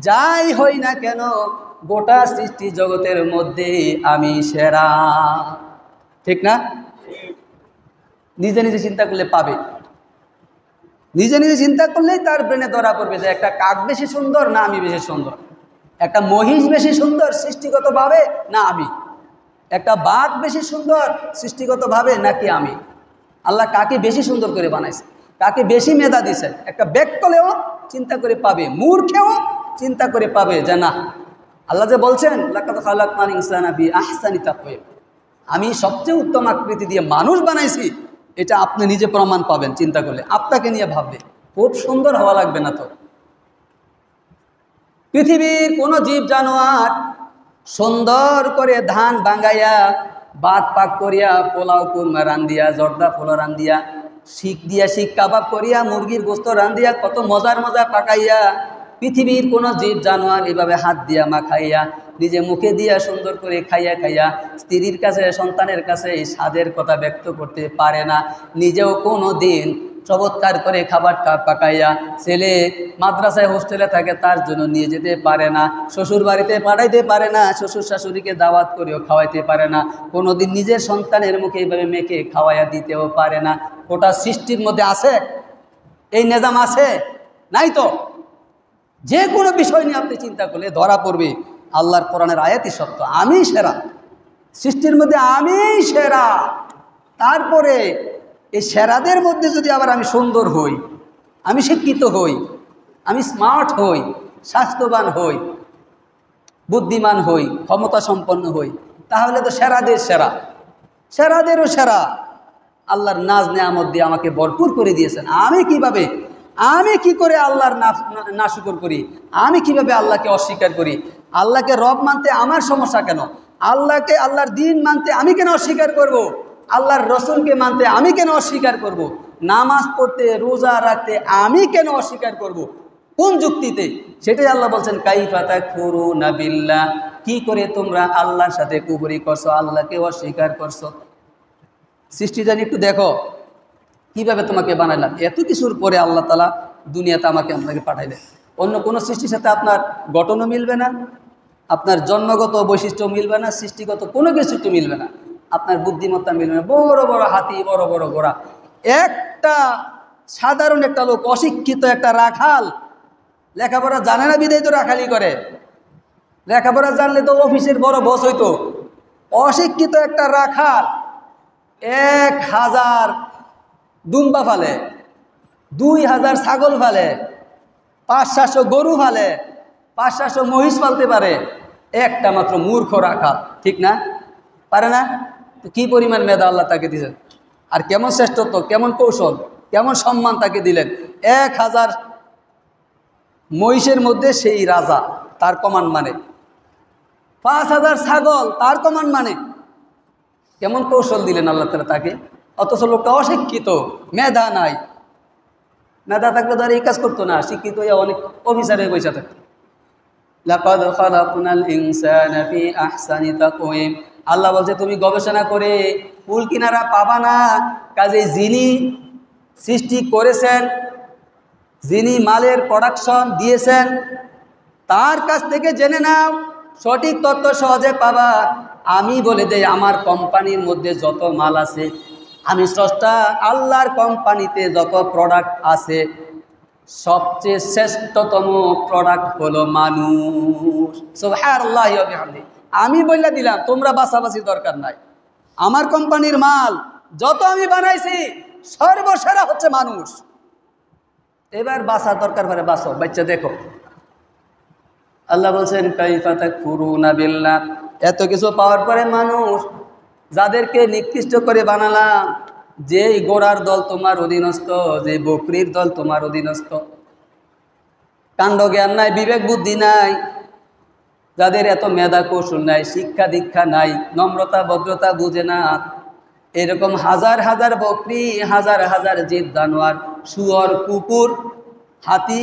যাই হই না কেন, গোটা সৃষ্টি জগতের মধ্যে আমি সেরা। ঠিক না? নিজে নিজে চিন্তা করলে পাবে, নিজে নিজে চিন্তা করলেই তার ব্রেনে ধরা পড়বে যে একটা কাক বেশি সুন্দর না আমি বেশি সুন্দর, একটা মহিষ বেশি সুন্দর সৃষ্টিগতভাবে না আমি, একটা বাঘ বেশি সুন্দর সৃষ্টিগতভাবে নাকি আমি। আল্লাহ কাকে বেশি সুন্দর করে বানাইছে, কাকে বেশি মেধা দিয়েছে, একটা ব্যাককলেও চিন্তা করে পাবে, মূর্খেও চিন্তা করে পাবে যে না, আল্লাহ যে বলছেন লাকাদ খালাকনাল ইনসানা ফি আহসানি তাকওয়িম, আমি সবচেয়ে উত্তম আকৃতি দিয়ে মানুষ বানাইছি, এটা আপনি নিজে প্রমাণ পাবেন চিন্তা করলে, আপনাকে নিয়ে ভাবলে। খুব সুন্দর হওয়া লাগবে না তো? পৃথিবীর কোনো জীব জানোয়ার সুন্দর করে ধান বাঙ্গাইয়া, ভাত পাক করিয়া, পোলাও কুরমা রান্দিয়া, জর্দা পোলা রান্দিয়া, শিক দিয়া শিক কাবাব করিয়া, মুরগির গোস্ত রান্দিয়া, কত মজার মজা পাকাইয়া, পৃথিবীর কোনো জীব জানোয়ার এভাবে হাত দিয়া মাখাইয়া, নিজে মুখে দিয়া সুন্দর করে খাইয়া খাইয়া স্ত্রীর কাছে, সন্তানের কাছে এই স্বাদের কথা ব্যক্ত করতে পারে না। নিজেও কোনো দিন চমৎকার করে খাবারটা পাকাইয়া ছেলে মাদ্রাসায় হোস্টেলে থাকে তার জন্য নিয়ে যেতে পারে না, শ্বশুর বাড়িতে পাঠাইতে পারে না, শ্বশুর শাশুড়িকে দাওয়াত করেও খাওয়াইতে পারে না, কোনোদিন নিজের সন্তানের মুখে এইভাবে মেখে খাওয়াইয়া দিতেও পারে না। ওটা সৃষ্টির মধ্যে আছে, এই নিজাম আছে? নাই তো। যে কোনো বিষয় নিয়ে আপনি চিন্তা করলে ধরা পড়বে আল্লাহর কোরআনের আয়াতই সত্য, আমি সেরা, সৃষ্টির মধ্যে আমি সেরা। তারপরে এই সেরাদের মধ্যে যদি আবার আমি সুন্দর হই, আমি শিক্ষিত হই, আমি স্মার্ট হই, স্বাস্থ্যবান হই, বুদ্ধিমান হই, ক্ষমতা সম্পন্ন হই, তাহলে তো সেরাদের সেরা, সেরাদেরও সেরা। আল্লাহর নাজ নেয়ামত দিয়ে আমাকে ভরপুর করে দিয়েছেন। আমি কি করে আল্লাহর নাশুকর করি? আমি কিভাবে আল্লাহকে অস্বীকার করি? আল্লাহকে রব মানতে আমার সমস্যা কেন? আল্লাহকে, আল্লাহর দিন মানতে আমি কেন অস্বীকার করব? আল্লাহর রসুলকে মানতে আমি কেন অস্বীকার করব? নামাজ পড়তে, রোজা রাখতে আমি কেন অস্বীকার করব? কোন যুক্তিতে? সেটাই আল্লাহ বলছেন কাইফা তাকফুরুনা বিল্লাহ, কি করে তোমরা আল্লাহর সাথে কুফরি করছো, আল্লাহকে অস্বীকার করছো। সৃষ্টি জানি একটু দেখো কিভাবে তোমাকে বানাইলাম। এত কিছুর পরে আল্লাহ তাআলা দুনিয়াতে আপনাকে পাঠাইলেন। অন্য কোনো সৃষ্টির সাথে আপনার গঠনও মিলবে না, আপনার জন্মগত বৈশিষ্ট্য মিলবে না, সৃষ্টিগত কোনো কিছু তো মিলবে না, আপনার বুদ্ধিমত্তা মিলবে না। বড় বড় হাতি, বড় বড় ঘোড়া, একটা সাধারণ একটা লোক, অশিক্ষিত একটা রাখাল, লেখাপড়া জানে না বিধায় তো রাখালি করে, লেখাপড়া জানলে তো অফিসের বড় বস হইতো। অশিক্ষিত একটা রাখাল 1000 দুম্বা ফালে, 2000 ছাগল ফালে, 500 গরু ফালে, 500 মহিষ ফালতে পারে, একটা মাত্র মূর্খ রাখাল। ঠিক না? পারে না? তো কি পরিমাণ মেধা আল্লাহ তাকে দিলেন, আর কেমন শ্রেষ্ঠত্ব, কেমন কৌশল, কেমন সম্মান তাকে দিলেন। 1000 মহিষের মধ্যে সেই রাজা, তার কমান্ড মানে, 5000 ছাগল তার কমান্ড মানে, কেমন কৌশল দিলেন আল্লাহ তাআলা তাকে। অথচ লোকটা অশিক্ষিত, মেধা নাই। মেধা থাকলে তো আর এই কাজ করতো না, শিক্ষিত হয়ে অনেক অফিসার হয়ে বসে থাকতো। লাকাদ খালাকনাল ইনসানা ফি আহসানি তাকওয়িম, আল্লাহ বলছে তুমি গবেষণা করে কুল কিনারা পাবা না। কাজে যিনি সৃষ্টি করেছেন, যিনি মালের প্রোডাকশন দিয়েছেন, তার কাছ থেকে জেনে নাও, সঠিক তথ্য সহজে পাবা। আমি বলে দেই, আমার কোম্পানির মধ্যে যত মাল আছে, আমি স্রষ্টা, আল্লাহর কোম্পানিতে যত প্রোডাক্ট আছে, সবচেয়ে শ্রেষ্ঠতম প্রোডাক্ট হলো মানুষ। সুবহানাল্লাহি ওয়া বিহামদিহি। আমি বলে দিলাম, তোমরা বাছাবাছির দরকার নাই। আমার কোম্পানির মাল যত আমি বানাইছি, সর্বসেরা হচ্ছে মানুষ। এবার বাছার দরকার পড়ে বাছো, বাচ্চা দেখো। আল্লাহ বলছেন কাইফা তাকফুরুনা বিল্লাহ, এত কিছু পাওয়ার পরে মানুষ, যাদেরকে নিকৃষ্ট করে বানালাম, যেই ঘোড়ার দল তোমার অধীনস্থ, যে বকরির দল তোমার অধীনস্থ, কাণ্ড জ্ঞান নাই, বিবেক বুদ্ধি নাই, যাদের এত মেধা কৌশল নাই, শিক্ষা দীক্ষা নাই, নম্রতা ভদ্রতা বুঝে না, এরকম হাজার হাজার বকরি, হাজার হাজার জিব জানোয়ার, শুয়োর, কুকুর, হাতি,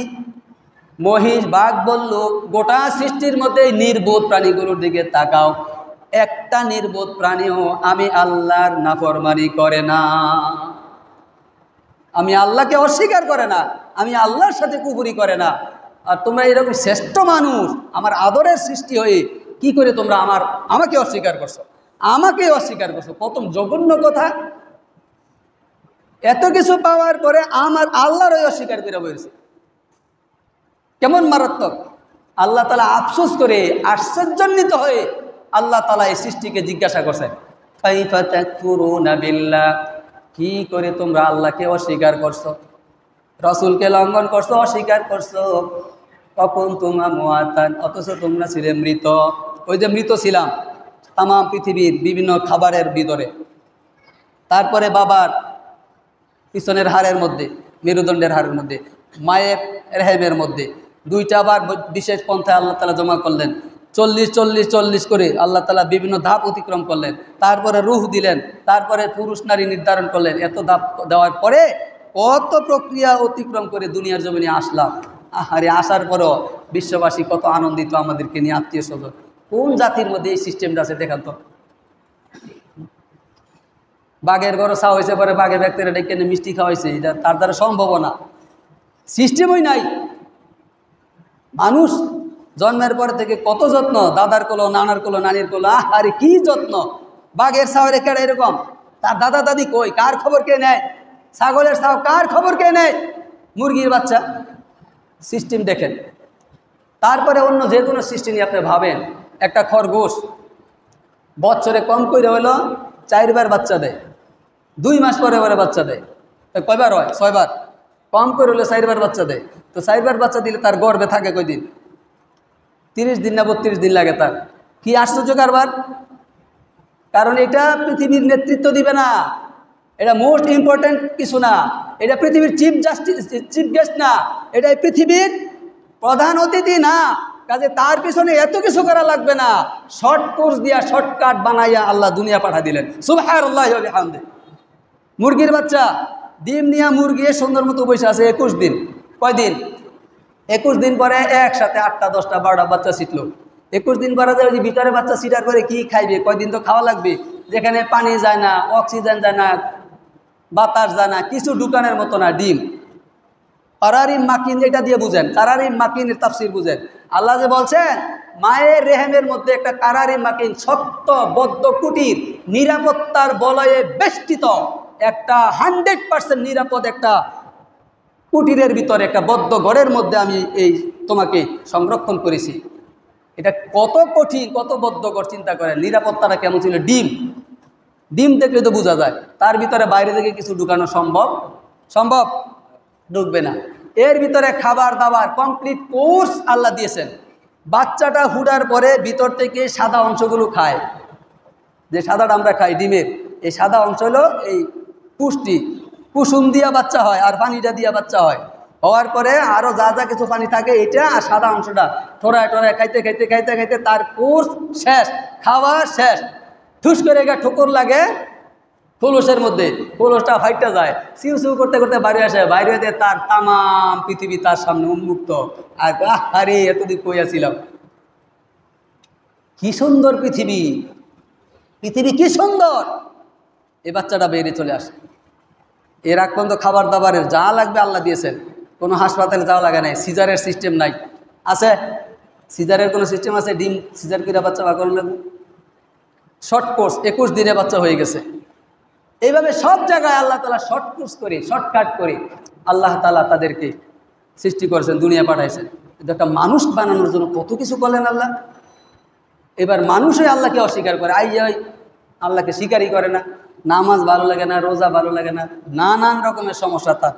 মহিষ, বাঘ বলল, গোটা সৃষ্টির মধ্যে নির্বোধ প্রাণীগুলোর দিকে তাকাও, একটা নির্বোধ প্রাণীও আমি আল্লাহর নাফরমানি করে না, আমি আল্লাহকে অস্বীকার করে না, আমি আল্লাহর সাথে কুফরি করে না। আর তোমরা এরকম শ্রেষ্ঠ মানুষ, আমার আদরের সৃষ্টি হয়ে কি করে তোমরা আমাকে অস্বীকার করছো, আমাকে অস্বীকার করছো, কত জঘন্য কথা। এত কিছু পাওয়ার পরে আমার আল্লাহর অস্বীকার করে বলছে, কেমন মারাত্মক। আল্লাহ তাআলা আফসোস করে আশ্চর্যান্বিত হয়ে আল্লাহ তাআলা এই সৃষ্টিকে জিজ্ঞাসা করছেন, কাইফা তাকফুরুনা বিল্লাহ, কি করে তোমরা আল্লাহকে অস্বীকার করছো, রাসূলকে লঙ্ঘন করছো, অস্বীকার করছো। কখন তোমরা মুআতান, অথচ তোমরা ছিলে মৃত। ওই যে মৃত ছিলাম তাম পৃথিবীর বিভিন্ন খাবারের ভিতরে, তারপরে বাবার পিছনের হাড়ের মধ্যে, মেরুদণ্ডের হাড়ের মধ্যে, মায়ের রেহেমের মধ্যে, দুইটা বার বিশেষ পন্থায় আল্লাহ তাআলা জমা করলেন, 40 করে আল্লাহ তাআলা বিভিন্ন ধাপ অতিক্রম করলেন, তারপরে রূহ দিলেন, তারপরে পুরুষ নারী নির্ধারণ করলেন। এত ধাপ দেওয়ার পরে কত প্রক্রিয়া অতিক্রম করে দুনিয়ার জমিনে আসলাম। আরে আসার পরও বিশ্ববাসী কত আনন্দিত আমাদেরকে নিয়ে, আত্মীয় স্বজন। কোন জাতির মধ্যে এই সিস্টেমটা আছে দেখান তো। বাঘের ঘরে চা হয়েছে, পরে বাঘের ব্যক্তিরা ডেকে মিষ্টি খাওয়াইছে, এটা তার দ্বারা সম্ভব না, সিস্টেমই নাই। মানুষ জন্মের পর থেকে কত যত্ন, দাদার কোলো, নানার কোলো, নানির কোলো, আরে কি যত্ন। বাঘের ছাও রেখে এরকম, তার দাদা দাদি কই, কার খবর কে নেয়? ছাগলের ছাও কার খবর কে নেয়? মুরগির বাচ্চা। সিস্টেম দেখেন। তারপরে অন্য যে কোনো সিস্টেম নিয়ে আপনি ভাবেন, একটা খরগোশ বছরে কম করে হলো 4 বার বাচ্চা দেয়, 2 মাস পরে পরে বাচ্চা দেয়। কয়বার হয়? 6 বার। কম করে হলে 4 বার বাচ্চা দেয়। তো 4 বার বাচ্চা দিলে তার গর্ভে থাকে কয়দিন? 30 দিন না 32 দিন লাগে তার। কি আশ্চর্য কারবার! কারণ এটা পৃথিবীর নেতৃত্ব দিবে না, এটা মোস্ট ইম্পর্টেন্ট কিছু না, এটা পৃথিবীর চিফ গেস্ট না, এটা পৃথিবীর প্রধান অতিথি না। কাজে তার পিছনে এত কিছু করা লাগবে না, শর্ট কোর্স দিয়া শর্টকাট বানাইয়া আল্লাহ দুনিয়া পাঠা দিলেন। সুবহানাল্লাহি ওয়া বিহামদিহি। মুরগির বাচ্চা ডিম নিয়ে মুরগি সুন্দর মতো বসে আছে 21 দিন। কয়দিন? 21 দিন পরে একসাথে 8টা 10টা 12টা বাচ্চা ছিটলো। 21 দিন পরে যে ভিতরে বাচ্চা ছিটার পরে কি খাইবে? কয়দিন তো খাওয়া লাগবে, যেখানে পানি যায় না, অক্সিজেন যায় না, বাতাস যায় না, কিছু দোকানের মতো না, ডিম। কারারিম মাকিন, এটা দিয়ে বুঝেন, কারারিম মাকিনের তাফসীর বুঝেন। আল্লাহ যে বলছেন মায়ের রেহেমের মধ্যে একটা কারারিম মাকিন, শক্ত বদ্ধ কুটির, নিরাপত্তার বলয়ে বেষ্টিত একটা 100% নিরাপদ একটা কুটিরের ভিতরে, একটা বদ্ধ ঘরের মধ্যে আমি এই তোমাকে সংরক্ষণ করেছি। এটা কত কঠিন, কত বদ্ধ ঘর, চিন্তা করেন। নিরাপত্তাটা কেমন ছিল? ডিম দেখলে তো বোঝা যায়, তার ভিতরে বাইরে থেকে কিছু ঢুকানো সম্ভব ঢুকবে না। এর ভিতরে খাবার দাবার কমপ্লিট কোর্স আল্লাহ দিয়েছেন। বাচ্চাটা হুডার পরে ভিতর থেকে সাদা অংশগুলো খায়, যে সাদাটা আমরা খাই ডিমের, এই সাদা অংশ হলো এই পুষ্টি। কুসুম দিয়া বাচ্চা হয় আর পানিটা দিয়া বাচ্চা হয়। হওয়ার পরে আরও যা যা কিছু পানি থাকে এটা, আর সাদা অংশটা ঠোরায় খাইতে খাইতে খাইতে খাইতে তার কোর্স শেষ, খাওয়া শেষ। ঠুস করে ঠোকর লাগে খোলসের মধ্যে, খোলসটা ফাইটটা যায়, সিউ সিউ করতে করতে বাইরে আসে, বাইরে হতে তার তামাম পৃথিবী তার সামনে উন্মুক্ত। আর আরে এতদিন কইয়াছিলাম, কি সুন্দর পৃথিবী কি সুন্দর। এই বাচ্চাটা বেরিয়ে চলে আসে। এর আগ পর্যন্ত খাবার দাবারের যা লাগবে আল্লাহ দিয়েছেন, কোনো হাসপাতালে যাওয়া লাগে নাই, সিজারের সিস্টেম নাই। আছে সিজারের কোনো সিস্টেম আছে? ডিম সিজার করে বাচ্চা বা করার লাগবে? শর্ট কোর্স 21 দিনে বাচ্চা হয়ে গেছে। এইভাবে সব জায়গায় আল্লাহ তাআলা শর্ট কোর্স করে, শর্টকাট করে আল্লাহ তাআলা তাদেরকে সৃষ্টি করেছেন, দুনিয়া পাঠাইছেন। কিন্তু একটা মানুষ বানানোর জন্য কত কিছু করলেন আল্লাহ। এবার মানুষই আল্লাহকে অস্বীকার করে, আল্লাহকে স্বীকারই করে না। নামাজ ভালো লাগে না, রোজা ভালো লাগে না, নানান রকমের সমস্যা তার।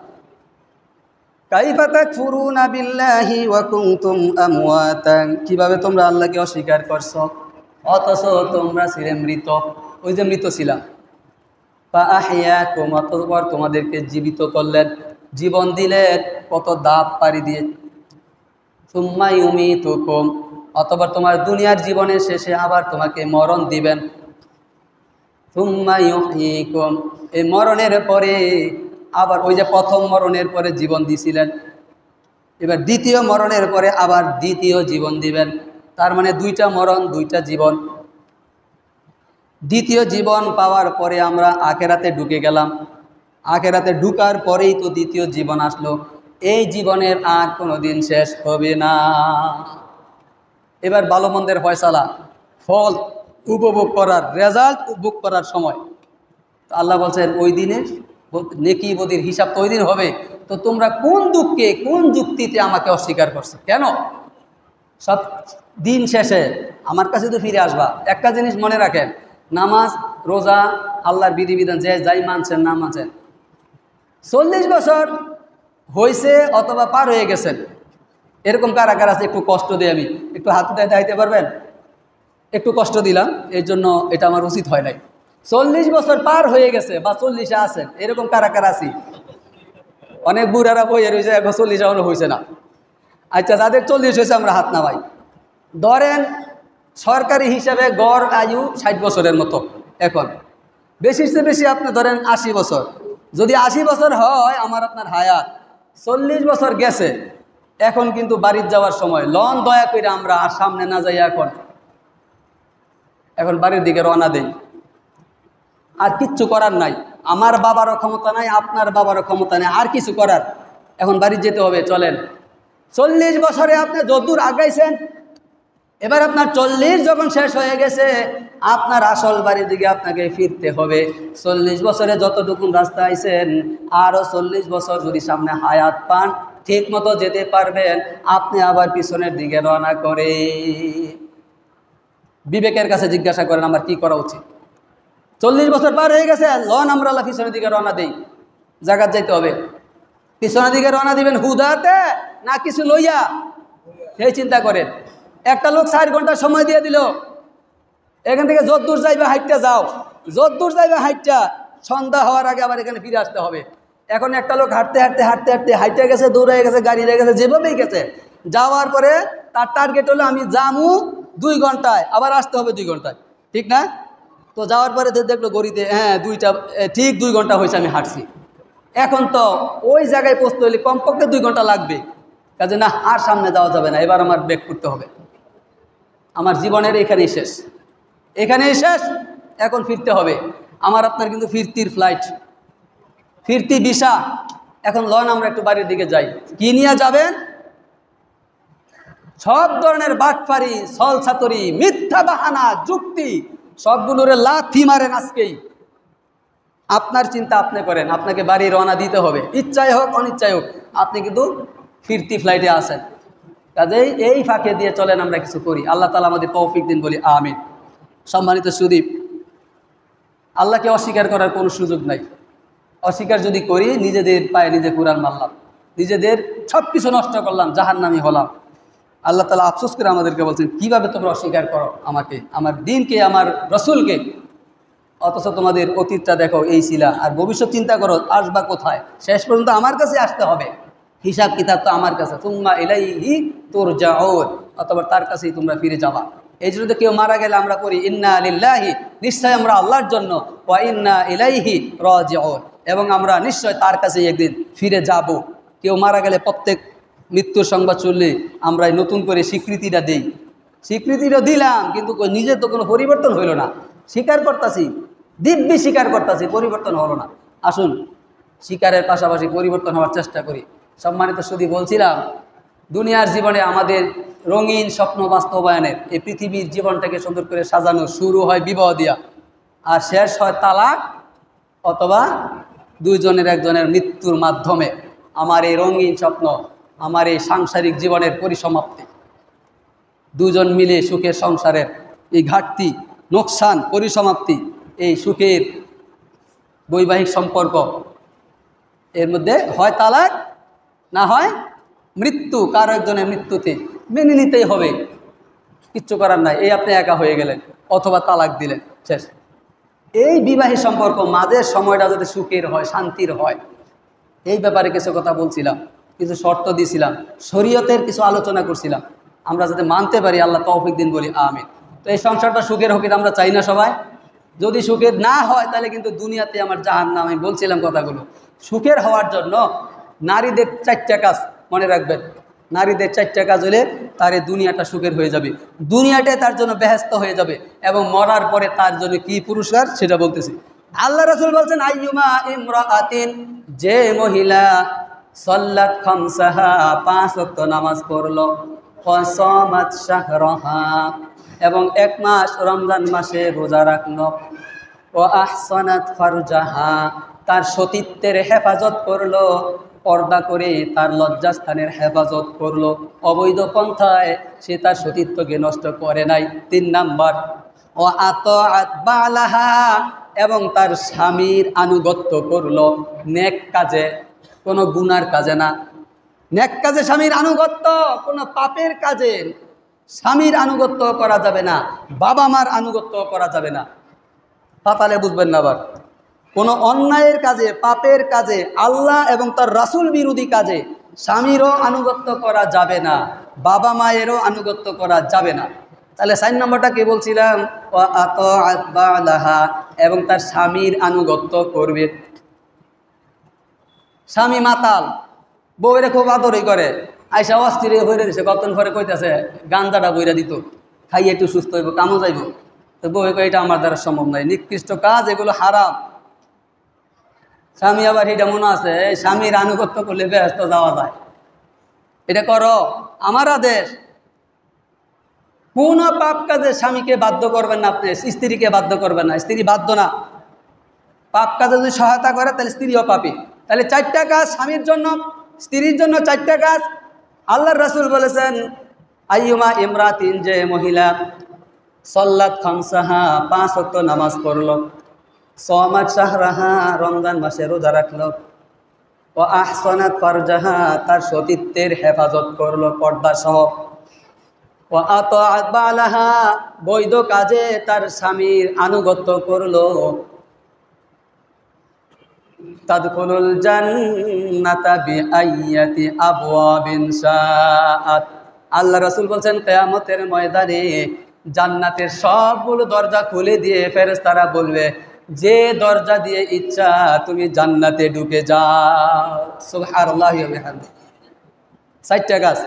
কাইফা তাকফুরুনা বিল্লাহি ওয়া কুনতুম আমওয়াতান, কিভাবে তোমরা আল্লাহকে অস্বীকার করছো অথচ তোমরা ছিলে মৃত। ওই যে মৃত ছিলাম। ফাআহইয়াকুম, অতঃপর তোমাদেরকে জীবিত করলেন, জীবন দিলেন কত দাপ পাড়ি দিয়ে। সুম্মা ইউমিতুকুম, অথবা তোমার দুনিয়ার জীবনের শেষে আবার তোমাকে মরণ দিবেন। সুম্মা ইউহয়িকুম, এই মরণের পরে আবার ওই যে প্রথম মরণের পরে জীবন দিছিলেন, এবার দ্বিতীয় মরণের পরে আবার দ্বিতীয় জীবন দিবেন। তার মানে দুইটা মরণ, দুইটা জীবন। দ্বিতীয় জীবন পাওয়ার পরে আমরা আখেরাতে ঢুকে গেলাম। আখেরাতে ঢুকার পরেই তো দ্বিতীয় জীবন আসলো। এই জীবনের আর কোনো দিন শেষ হবে না। এবার ভালো মন্দের ফয়সালা, ফল উপভোগ করার, রেজাল্ট উপভোগ করার সময়। তো আল্লাহ বলছেন ওই দিনের নেকি বদির হিসাব তো ওই দিন হবে। তো তোমরা কোন দুঃখে, কোন যুক্তিতে আমাকে অস্বীকার করছো কেন? সব দিন শেষে আমার কাছে তো ফিরে আসবা। একটা জিনিস মনে রাখেন, নামাজ, রোজা, আল্লাহর বিধিবিধান যে যাই মানছেন না মানছেন, 40 বছর হয়েছে অথবা পার হয়ে গেছেন, এরকম কারা কারা আছে একটু কষ্ট দিই, আমি একটু হাত উঠায় দাইতে পারবেন? একটু কষ্ট দিলাম, এর জন্য এটা আমার উচিত হয় নাই। 40 বছর পার হয়ে গেছে বা 40-এ আছেন, এরকম কারা কারা আছি? অনেক বুড়ারা বইয়ে রয়েছে, এখন 40 এখনো হয়েছে না। আচ্ছা, যাদের 40 হয়েছে আমরা হাত নামাই। ধরেন সরকারি হিসাবে গড় আয়ু 60 বছরের মতো। এখন বেশির চেয়ে বেশি আপনি ধরেন 80 বছর। যদি 80 বছর হয় আমার আপনার হায়াত, 40 বছর গেছে, এখন কিন্তু বাড়ির যাওয়ার সময়। লন দয়া করে আমরা আর সামনে না যাই, এখন বাড়ির দিকে রওনা দেই। আর কিচ্ছু করার নাই, আমার বাবারও ক্ষমতা নাই, আপনার বাবারও ক্ষমতা নেই আর কিছু করার। এখন বাড়ি যেতে হবে, চলেন। 40 বছরে আপনি যতদূর আগাইছেন, এবার আপনার 40 যখন শেষ হয়ে গেছে, আপনার আসল বাড়ির দিকে আপনাকে ফিরতে হবে। 40 বছরে যতটুকু রাস্তা আইছেন, আরও 40 বছর যদি সামনে হায়াত পান, ঠিক মতো যেতে পারবেন, আপনি আবার পিছনের দিকে রওনা করে বিবেকের কাছে জিজ্ঞাসা করেন আমার কি করা উচিত। 40 বছর পার হয়ে গেছে, লন আমরা পিছনের দিকে রওনা দেই, জায়গায় যাইতে হবে। পিছনের দিকে রওনা দিবেন হুদাতে না কিছু লইয়া, সেই চিন্তা করেন। একটা লোক 4 ঘন্টা সময় দিয়ে দিল, এখান থেকে যতদূর যাইবে হাইটটা যাও, যতদূর যাইবে হাইটটা, সন্ধ্যা হওয়ার আগে আবার এখানে ফিরে আসতে হবে। এখন একটা লোক হাঁটতে হাঁটতে হাঁটতে হাঁটতে হাইটে গেছে, দৌড়ে গেছে, গাড়ি লেগে গেছে, যেভাবেই গেছে, যাওয়ার পরে তার টার্গেট হলো আমি যামু 2 ঘন্টায়, আবার আসতে হবে 2 ঘন্টায়, ঠিক না? তো যাওয়ার পরে দেখলো গড়িতে, হ্যাঁ ঠিক 2 ঘন্টা হয়েছে আমি হাঁটছি। এখন তো ওই জায়গায় পৌঁছতে হলে কমপক্ষে 2 ঘন্টা লাগবে। কাজে না, আর সামনে যাওয়া যাবে না, এবার আমার ব্রেক করতে হবে। আমার জীবনের এখানেই শেষ, এখানেই শেষ, এখন ফিরতে হবে। আমার আপনার কিন্তু ফিরতির ফ্লাইট, ফিরতি ভিসা। এখন লন আমরা একটু বাড়ির দিকে যাই। কি নিয়ে যাবেন? সব ধরনের বাটপারি, ছলছাতুরি, মিথ্যা বাহানা, যুক্তি, সবগুলোরে লাথি মারেন আজকেই। আপনার চিন্তা আপনি করেন, আপনাকে বাড়ি রওনা দিতে হবে, ইচ্ছাই হোক অনিচ্ছাই হোক, আপনি কিন্তু ফিরতি ফ্লাইটে আছেন। কাজেই এই ফাঁকে দিয়ে চলেন আমরা কিছু করি। আল্লাহ তাআলা আমাদের তৌফিক দিন, বলি আমিন। সম্মানিত সুদীপ, আল্লাহকে অস্বীকার করার কোনো সুযোগ নাই। অস্বীকার যদি করি, নিজেদের পায়ে নিজে কুরআন মারলাম, নিজেদের সব কিছু নষ্ট করলাম, জাহান্নামী হলাম। আল্লাহ তাআলা আফসোস করে আমাদেরকে বলছেন, কিভাবে তোমরা অস্বীকার করো আমাকে, আমার দিনকে, আমার রসুলকে, অথচ তোমাদের অতীতটা দেখো এই ছিলা, আর ভবিষ্যৎ চিন্তা করো আসবা কোথায়। শেষ পর্যন্ত আমার কাছে আসতে হবে, হিসাব কিতাব তো আমার কাছে। সুম্মা ইলাইহি তুরজাউন, অথবা তার কাছেই তোমরা ফিরে যাবা। এই জন্য তো কেউ মারা গেলে আমরা করি ইন্না লিল্লাহি, নিশ্চয় আমরা আল্লাহর জন্য, ওয়া ইন্না ইলাইহি রাজিউন, এবং আমরা নিশ্চয় তার কাছেই একদিন ফিরে যাব। কেউ মারা গেলে, প্রত্যেক মৃত্যুর সংবাদ চললে আমরা নতুন করে স্বীকৃতিটা দিই। স্বীকৃতিটা দিলাম, কিন্তু নিজের তো কোনো পরিবর্তন হইল না। স্বীকার করতেছি, দিব্যি স্বীকার করতেছি, পরিবর্তন হলো না। আসুন স্বীকারের পাশাপাশি পরিবর্তন হওয়ার চেষ্টা করি। সম্মানিত শুধু বলছিলাম, দুনিয়ার জীবনে আমাদের রঙিন স্বপ্ন বাস্তবায়নের, এই পৃথিবীর জীবনটাকে সুন্দর করে সাজানো শুরু হয় বিবাহ দিয়া, আর শেষ হয় তালাক অথবা দুইজনের একজনের মৃত্যুর মাধ্যমে। আমার এই রঙিন স্বপ্ন, আমার এই সাংসারিক জীবনের পরিসমাপ্তি, দুজন মিলে সুখের সংসারের এই ঘাটতি, নোকসান, পরিসমাপ্তি, এই সুখের বৈবাহিক সম্পর্ক, এর মধ্যে হয় তালাক, না হয় মৃত্যু। কারো একজনের মৃত্যুতে মেনে নিতেই হবে, কিচ্ছু করার নাই। এই আপনি একা হয়ে গেলেন, অথবা তালাক দিলেন, শেষ। এই বিবাহিত সম্পর্ক মাঝের সময়টা যাতে সুখের হয়, শান্তির হয়, এই ব্যাপারে কিছু কথা বলছিলাম, কিছু শর্ত দিয়েছিলাম, শরীয়তের কিছু আলোচনা করছিলাম। আমরা যাতে মানতে পারি, আল্লাহ তৌফিক দিন বলি আমিন। তো এই সংসারটা সুখের হোক, আমরা চাই না সবাই? যদি সুখের না হয় তাহলে কিন্তু দুনিয়াতে আমার জাহান্নাম। আমি বলছিলাম কথাগুলো। সুখের হওয়ার জন্য নারীদের 4টা কাজ মনে রাখবেন। নারীদের 4টা কাজ হলে তার এই দুনিয়াটা সুখের হয়ে যাবে, দুনিয়াটাই তার জন্য বেহেশত হয়ে যাবে, এবং মরার পরে তার জন্য কি পুরস্কার সেটা বলতেছি। আল্লাহ রাসূল বলছেন, আইয়ুমা ইমরাআতিন, যে মহিলা সাল্লাত খামসাহা, 5 ওয়াক্ত নামাজ পড়লো, ওয়া সামাত শাহরাহা, এবং 1 মাস রমজান মাসে রোজা রাখলো, ও আহসানাত ফারজাহা, তার সতীত্বের হেফাজত করলো, পর্দা করে তার লজ্জাস্থানের হেফাজত করলো, অবৈধ পন্থায় সে তার সতীত্বকে নষ্ট করে নাই। 3 নাম্বার, ও আতাআত বালাহা, এবং তার স্বামীর আনুগত্য করলো নেক কাজে, কোনো গুনার কাজে না। নেক কাজে স্বামীর আনুগত্য, কোনো পাপের কাজে স্বামীর আনুগত্য করা যাবে না, বাবা মার আনুগত্য করা যাবে না। পাতালে বুঝবেন না আবার, কোনো অন্যায়ের কাজে, পাপের কাজে, আল্লাহ এবং তার রাসূল বিরোধী কাজে স্বামীরও আনুগত্য করা যাবে না, বাবা মায়েরও আনুগত্য করা যাবে না। তাহলে 4 নম্বরটা কি বলছিলাম? ওয়া আতাআত বালাহা, এবং তার স্বামীর আনুগত্য করবে। স্বামী মাতাল, বউরে খুব আদরই করে, আইসা অস্থির হয়ে রয়েছে, কতক্ষণ পরে কইতেছে গাঞ্জাটা বইরা দিত, খাইয়ে একটু সুস্থ হইব, কামও যাইব। তো বউ কই, এটা আমার দ্বারা সম্ভব নয়, নিকৃষ্ট কাজ, এগুলো হারাম। স্বামী আবার এটা মনে আছে, স্বামীর আনুগত্য করলে ব্যস্ত যাওয়া যায়, এটা করো, আমার আদেশ। কোন পাপ কাজে স্বামীকে বাধ্য করবেন না, আপনি স্ত্রীকে বাধ্য করবেন না, স্ত্রী বাধ্য না। পাপ কাজে যদি সহায়তা করে তাহলে স্ত্রীও পাপী। তাহলে 4টা কাজ স্বামীর জন্য, স্ত্রীর জন্য 4টা কাজ। আল্লাহর রাসূল বলেছেন, আইয়ুমা ইমরাতিন, যে মহিলা সাল্লাত খামসাহা, 5 ওয়াক্ত নামাজ পড়লো, সামাত শাহরাহা, রমজান মাসে রোজা রাখলো, ও আহসানাত ফারজাহা, তার সতীত্বের হেফাজত করলো পর্দা সহ, ও আতাআত বালাহা, বৈধ কাজে তার স্বামীর আনুগত্য করলো, তাদখুলুল জান্নাতা বিআইয়াতি আবওয়াবিন শাআত। আল্লাহ রাসূল বলছেন, কিয়ামতের ময়দানে জান্নাতের সবগুলো দরজা খুলে দিয়ে ফেরেশতারা বলবে, যে দরজা দিয়ে ইচ্ছা তুমি জান্নাতে ঢুকে যাও। সুবহানাল্লাহি ওয়া বিহামদিহি। 4টা কাজ।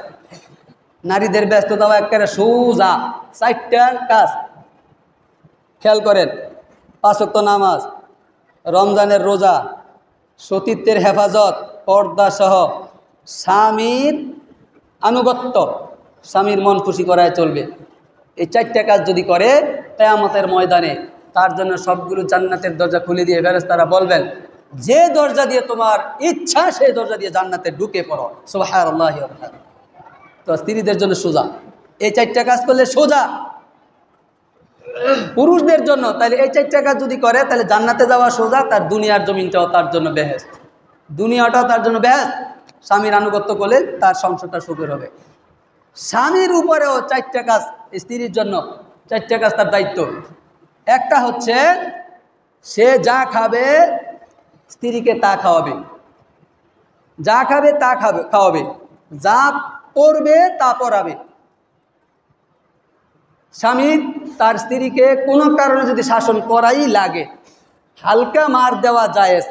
নারীদের ব্যস্ততা একেবারে সোজা, 4টা কাজ খেয়াল করেন। 5 ওয়াক্ত নামাজ, রমজানের রোজা, সতীত্বের হেফাজত, পর্দা সহ, স্বামীর আনুগত্য, স্বামীর মন খুশি করায় চলবে। এই 4টা কাজ যদি করে, কিয়ামতের ময়দানে তার জন্য সবগুলো জান্নাতের দরজা খুলে দিয়ে ফেরেশতারা বলবেন, যে দরজা দিয়ে তোমার ইচ্ছা সেই দরজা দিয়ে জান্নাতে ঢুকে পড়ো। সুবহানাল্লাহি ওয়া বিহামদিহি। তো স্ত্রীদের জন্য সোজা, এই 4টা কাজ করলে সোজা। পুরুষদের জন্য তাহলে এই 4টা কাজ যদি করে তাহলে জান্নাতে যাওয়া সোজা, তার দুনিয়ার জমিনটাও তার জন্য বেহেশত, দুনিয়াটাও তার জন্য বেহেশত। স্বামীর আনুগত্য করলে তার সংসারটা সুখের হবে। স্বামীর উপরেও 4টা কাজ, স্ত্রীর জন্য 4টা কাজ তার দায়িত্ব। একটা হচ্ছে, সে যা খাবে স্ত্রীকে তা খাওয়াবে, যা খাবে তা খাওয়াবে, যা পরবে তা পরাবে। স্বামী তার স্ত্রীকে কোনো কারণে যদি শাসন করাই লাগে, হালকা মার দেওয়া জায়েজ,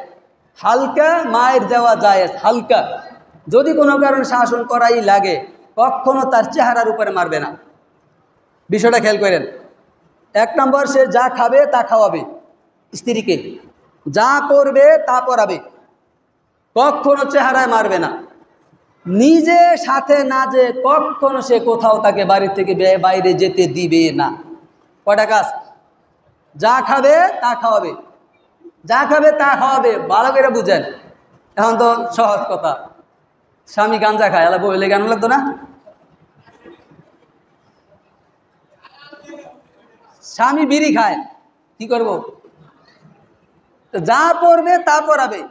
হালকা মায়ের দেওয়া জায়েজ, হালকা যদি কোনো কারণে শাসন করাই লাগে, কখনো তার চেহারার উপরে মারবে না। বিষয়টা খেয়াল করেন। 1 নম্বর, সে যা খাবে তা খাওয়াবে স্ত্রীকে, যা পরবে তা পরাবে, কখনো চেহারায় মারবে না। নিজে সাথে না যে কখনো সে কোথাও তাকে বাড়ি থেকে বাইরে যেতে দিবে না। কয়টা কাজ? যা খাবে তা খাওয়াবে, যা খাবে তা খাওয়াবে। ভালো করে বুঝেন, এখন তো সহজ কথা, স্বামী গাঞ্জা খায়, আলা বইলে গান লাগতো না? স্বামী বিড়ি খায়, কি করব? যা পরবে তা পরাবে।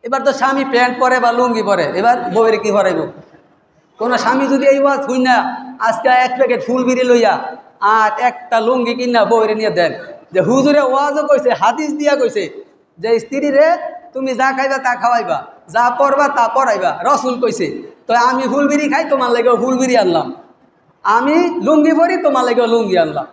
এবার তো স্বামী প্যান্ট পরে বা লুঙ্গি পরে, এবার বউয়ের কি পরাইব? কোন স্বামী যদি এই ওয়াজ শুই না আজকে 1 প্যাকেট ফুল বিড়ি লইয়া আর একটা লুঙ্গি কিনা বউয়ের নিয়ে দেন, যে হুজুরে ওয়াজও কইছে, হাদিস দিয়া কইছে যে স্ত্রী রে তুমি যা খাইবা তা খাওয়াইবা, যা পরবা তা পরাইবা, রসুল কইছে, তো আমি ফুল বিড়ি খাই, তোমার লাগে ফুল বিড়ি আনলাম। আমি লুঙ্গি পরি, তোমার লাগে লুঙ্গি আনলাম।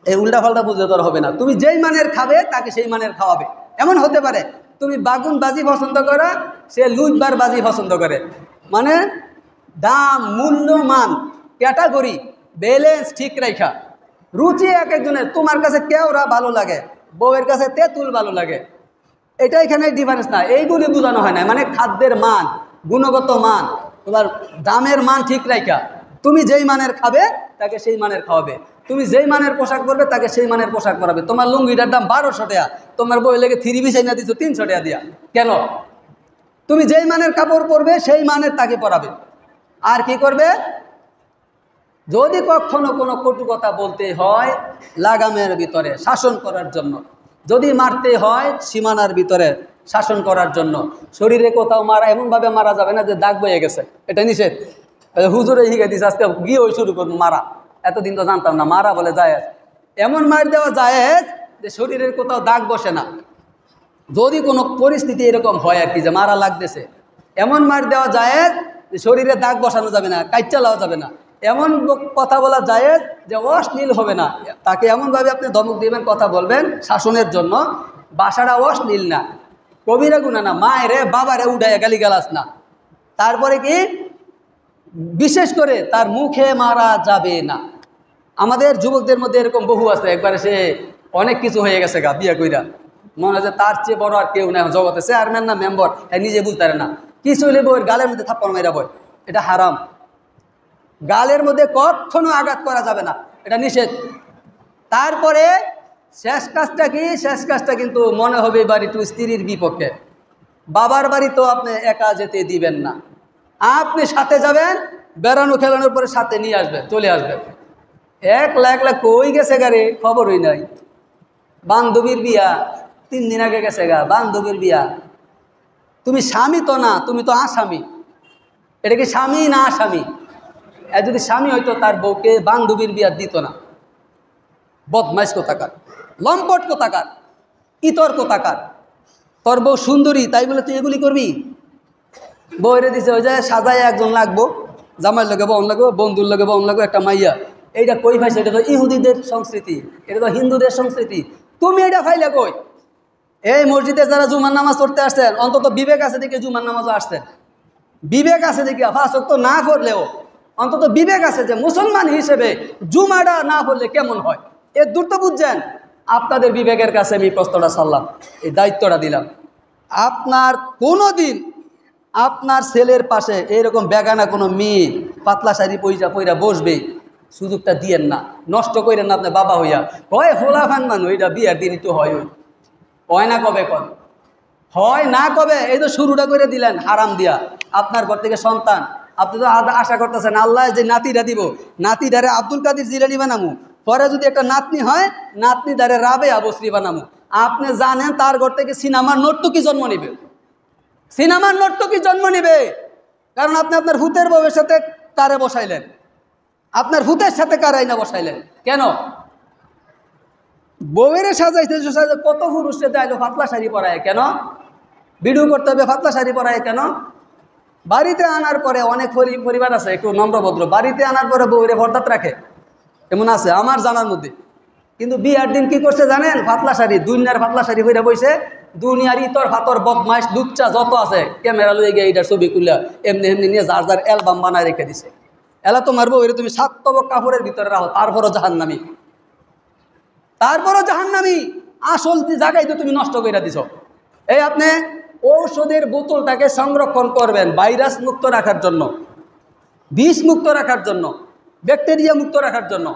এই উল্টা পাল্টা বুঝলে তোর হবে না। তুমি যেই মানের খাবে তাকে সেই মানের খাওয়াবে। এমন হতে পারে তুমি বাগুন বাজি পছন্দ করো, সে লুজবার বাজি পছন্দ করে। মানে দাম, মূল্য, মান, ক্যাটাগরি, ব্যালেন্স ঠিক রাখা। রুচি এক একজনের। তোমার কাছে কেওড়া ভালো লাগে, বউয়ের কাছে তেঁতুল ভালো লাগে, এটা এখানে ডিফারেন্স না। এইগুলি বোঝানো হয় না। মানে খাদ্যের মান, গুণগত মান, তোমার দামের মান ঠিক রাখা। তুমি যেই মানের খাবে তাকে সেই মানের খাওয়াবে। তুমি যেই মানের পোশাক পরবে তাকে সেই মানের পোশাক পরাবে। তোমার লুঙ্গিটার দাম 1200 টাকা, তোমার বই লেগে 3 পিস না দিচ্ছ 300 টাকা দিয়া। কেন? তুমি যেই মানের কাপড় পরবে সেই মানের তাকে পরাবে। আর কি করবে? যদি কখনো কোনো কটু কথা বলতে হয় লাগামের ভিতরে শাসন করার জন্য, যদি মারতে হয় সীমানার ভিতরে শাসন করার জন্য। শরীরে কোথাও মারা এমনভাবে মারা যাবে না যে দাগ বয়ে গেছে, এটা নিষেধ। হুজুরে হিগে দিছে, আজকে গিয়ে ওই শুরু করবো মারা। এতদিন তো জানতাম না মারা বলে জায়েজ। এমন মার দেওয়া জায়েজ যে শরীরের কোথাও দাগ বসে না। যদি কোনো পরিস্থিতি এরকম হয় আর কি যে মারা লাগতেছে, এমন মার দেওয়া জায়েজ যে শরীরে দাগ বসানো যাবে না, কাইচ্চা লাওয়া যাবে না। এমন কথা বলা জায়েজ যে অশ্লীল হবে না। তাকে এমনভাবে আপনি ধমক দিবেন, কথা বলবেন শাসনের জন্য, বাসাটা অশ্লীল না, কবিরা গুণা না, মায়েরে বাবারে উঠাইয়া গালিগালাজ না। তারপরে কি, বিশেষ করে তার মুখে মারা যাবে না। আমাদের যুবকদের মধ্যে এরকম বহু আছে, একবারে সে অনেক কিছু হয়ে গেছে গা বিয়া কইরা, মনে হয় যে তার চেয়ে বড় আর কেউ নেই জগতে, চেয়ারম্যান না মেম্বার, নিজে বুঝতে পারে না। কিছু হইলে বই গালের মধ্যে থাপ্পড় মেরা বই, এটা হারাম। গালের মধ্যে কখনো আঘাত করা যাবে না, এটা নিষেধ। তারপরে শেষ কাজটা কি? শেষ কাজটা কিন্তু মনে হবে বাড়ি একটু স্ত্রীর বিপক্ষে। বাবার বাড়ি তো আপনি একা যেতে দিবেন না, আপনি সাথে যাবেন, বেড়ানো খেলানোর পরে সাথে নিয়ে আসবেন, চলে আসবেন। একলা একলা কই গেছে গাড়ি খবরই নাই। বান্ধবীর বিয়া 3 দিন আগে গেছে গা, বান্ধবীর বিয়া। তুমি স্বামী তো না, তুমি তো আসামি। এটা কি স্বামী না আসামি? আর যদি স্বামী হইতো তার বউকে বান্ধবীর বিয়া দিত না। বদমাইশ কোথাকার, লম্পট কোথাকার, ইতর কোথাকার। তোর বউ সুন্দরী তাই বলে তুই এগুলি করবি? বউরে দিছে ওই যে সাজায় একজন লাগবো, জামাই লাগে বন লাগবো, বন্ধুর লাগে বন লাগবো, একটা মাইয়া। এইটা কই পাইছে? এটা তো ইহুদিদের সংস্কৃতি, এটা তো হিন্দুদের সংস্কৃতি। তুমি এটা ফাইলে কই? এই মসজিদে যারা জুমার নামাজ পড়তে আসছেন, অন্তত বিবেক আছে দেখে জুমার নামাজও আসছেন। বিবেক আছে দেখে, 5 ওয়াক্ত না পড়লেও অন্তত বিবেক আছে যে মুসলমান হিসেবে জুমাটা না পড়লে কেমন হয়। এর দূর তো বুঝছেন। আপনাদের বিবেকের কাছে আমি প্রশ্নটা ছাড়লাম, এই দায়িত্বটা দিলাম। আপনার কোনো দিন আপনার ছেলের পাশে এইরকম বেগানা কোনো মেয়ে পাতলা শাড়ি পইরা বসবে, সুযোগটা দিয়েন না, নষ্ট করেন না। আপনার বাবা হইয়া হয় হোলা ফান মানুষ, এটা বিয়ার দিনই তো হয় না কবে কন হয় না কবে? এই তো শুরুটা করে দিলেন হারাম দিয়া। আপনার ঘর থেকে সন্তান, আপনি তো আশা করতেছেন আল্লাহ যে নাতিটা দিব, নাতিটারে আব্দুল কাদের জিলানী বানামু, পরে যদি একটা নাতনি হয় নাতনি দ্বারে রাবেয়া বসরি বানামু। আপনি জানেন তার ঘর থেকে সিনেমার নর্তকী জন্ম নিবে, সিনেমার নর্তকী জন্ম নিবে। কারণ আপনি আপনার ভূতের বউয়ের সাথে কারে বসাইলেন, আপনার ভূতের সাথে কারাই না বসাইলেন কেন? বউয়ের সাজাইতে কত পুরুষে দেয় পাতলা শাড়ি পরায় কেন? ভিডিও করতে হবে পাতলা শাড়ি পরায় কেন? বাড়িতে আনার পরে অনেক পরিবার আছে একটু নম্রভদ্র, বাড়িতে আনার পরে বউরে বরদাত রাখে, এমন আছে আমার জানার মধ্যে। কিন্তু বিয়ার দিন কি করছে জানেন? পাতলা শাড়ি, দুনিয়ার পাতলা শাড়ি পরে বইছে, দুনিয়ার ইতর ফাতর বদমাইশ লুচ্চা যত আছে ক্যামেরা লয়ে গিয়ে এইটার ছবি খুলে এমনি এমনি নিয়ে যার যার অ্যালবাম বানায় রেখে দিছে। এলা তোমার বউরে তুমি 7 তবক কাপড়ের ভিতরে রাখো, তারপরও জাহান্নামী, তারপরও জাহান্নামী। আসল জায়গায় তো তুমি নষ্ট করে দিছ। এই আপনি ঔষধের বোতলটাকে সংরক্ষণ করবেন ভাইরাস মুক্ত রাখার জন্য, বিষ মুক্ত রাখার জন্য, ব্যাকটেরিয়া মুক্ত রাখার জন্য।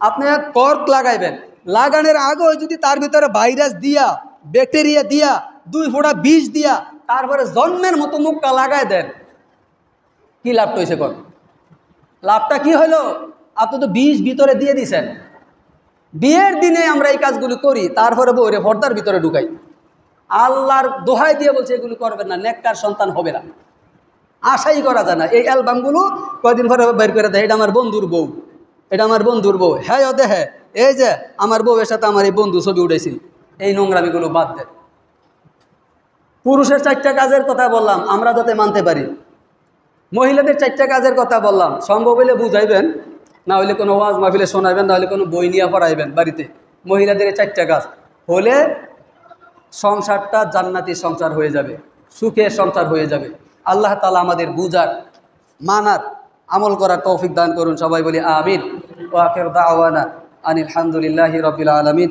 আপনি কর্ক লাগাইবেন, লাগানোর আগেও যদি তার ভিতরে ভাইরাস দিয়া, ব্যাকটেরিয়া দিয়া, 2 ফোঁটা বিষ দিয়া তারপরে জন্মের মতো মুখটা লাগাই দেন, কি লাভটা হয়েছে? কোন লাভটা কি হলো? আপনি তো বিষ ভিতরে দিয়ে দিছেন। বিয়ের দিনে আমরা এই কাজগুলি করি, তারপরে বউরে পর্দার ভিতরে ঢুকাই। আল্লাহর দোহাই দিয়ে বলছে এগুলি করবেন না, নেককার সন্তান হবে না, আশাই করা যায় না। এই অ্যালবামগুলো কয়দিন পরে বের করে দেয়, এটা আমার বন্ধুর বউ, এটা আমার বন্ধুর বউ, হ্যাঁ ও দেখে এই যে আমার বউয়ের সাথে আমার এই বন্ধু ছবি উঠেছিল। এই নোংরামিগুলো বাদ দেন। পুরুষের 4টা কাজের কথা বললাম আমরা যাতে মানতে পারি। মহিলাদের 4টা কাজের কথা বললাম, সম্ভব হইলে বুঝাইবেন, না হইলে কোনো ওয়াজ মাহফিলে শোনাইবেন, না হলে কোনো বই নিয়ে পড়াইবেন বাড়িতে। মহিলাদের 4টা কাজ হলে সংসারটা জান্নাতি সংসার হয়ে যাবে, সুখের সংসার হয়ে যাবে। আল্লাহ তাআলা আমাদের বুঝার, মানার, আমল করার তৌফিক দান করুন। সবাই বলি আমিন। ওয়া আখিরু দাওয়ানা আনিল হামদুলিল্লাহি রাব্বিল আলামিন।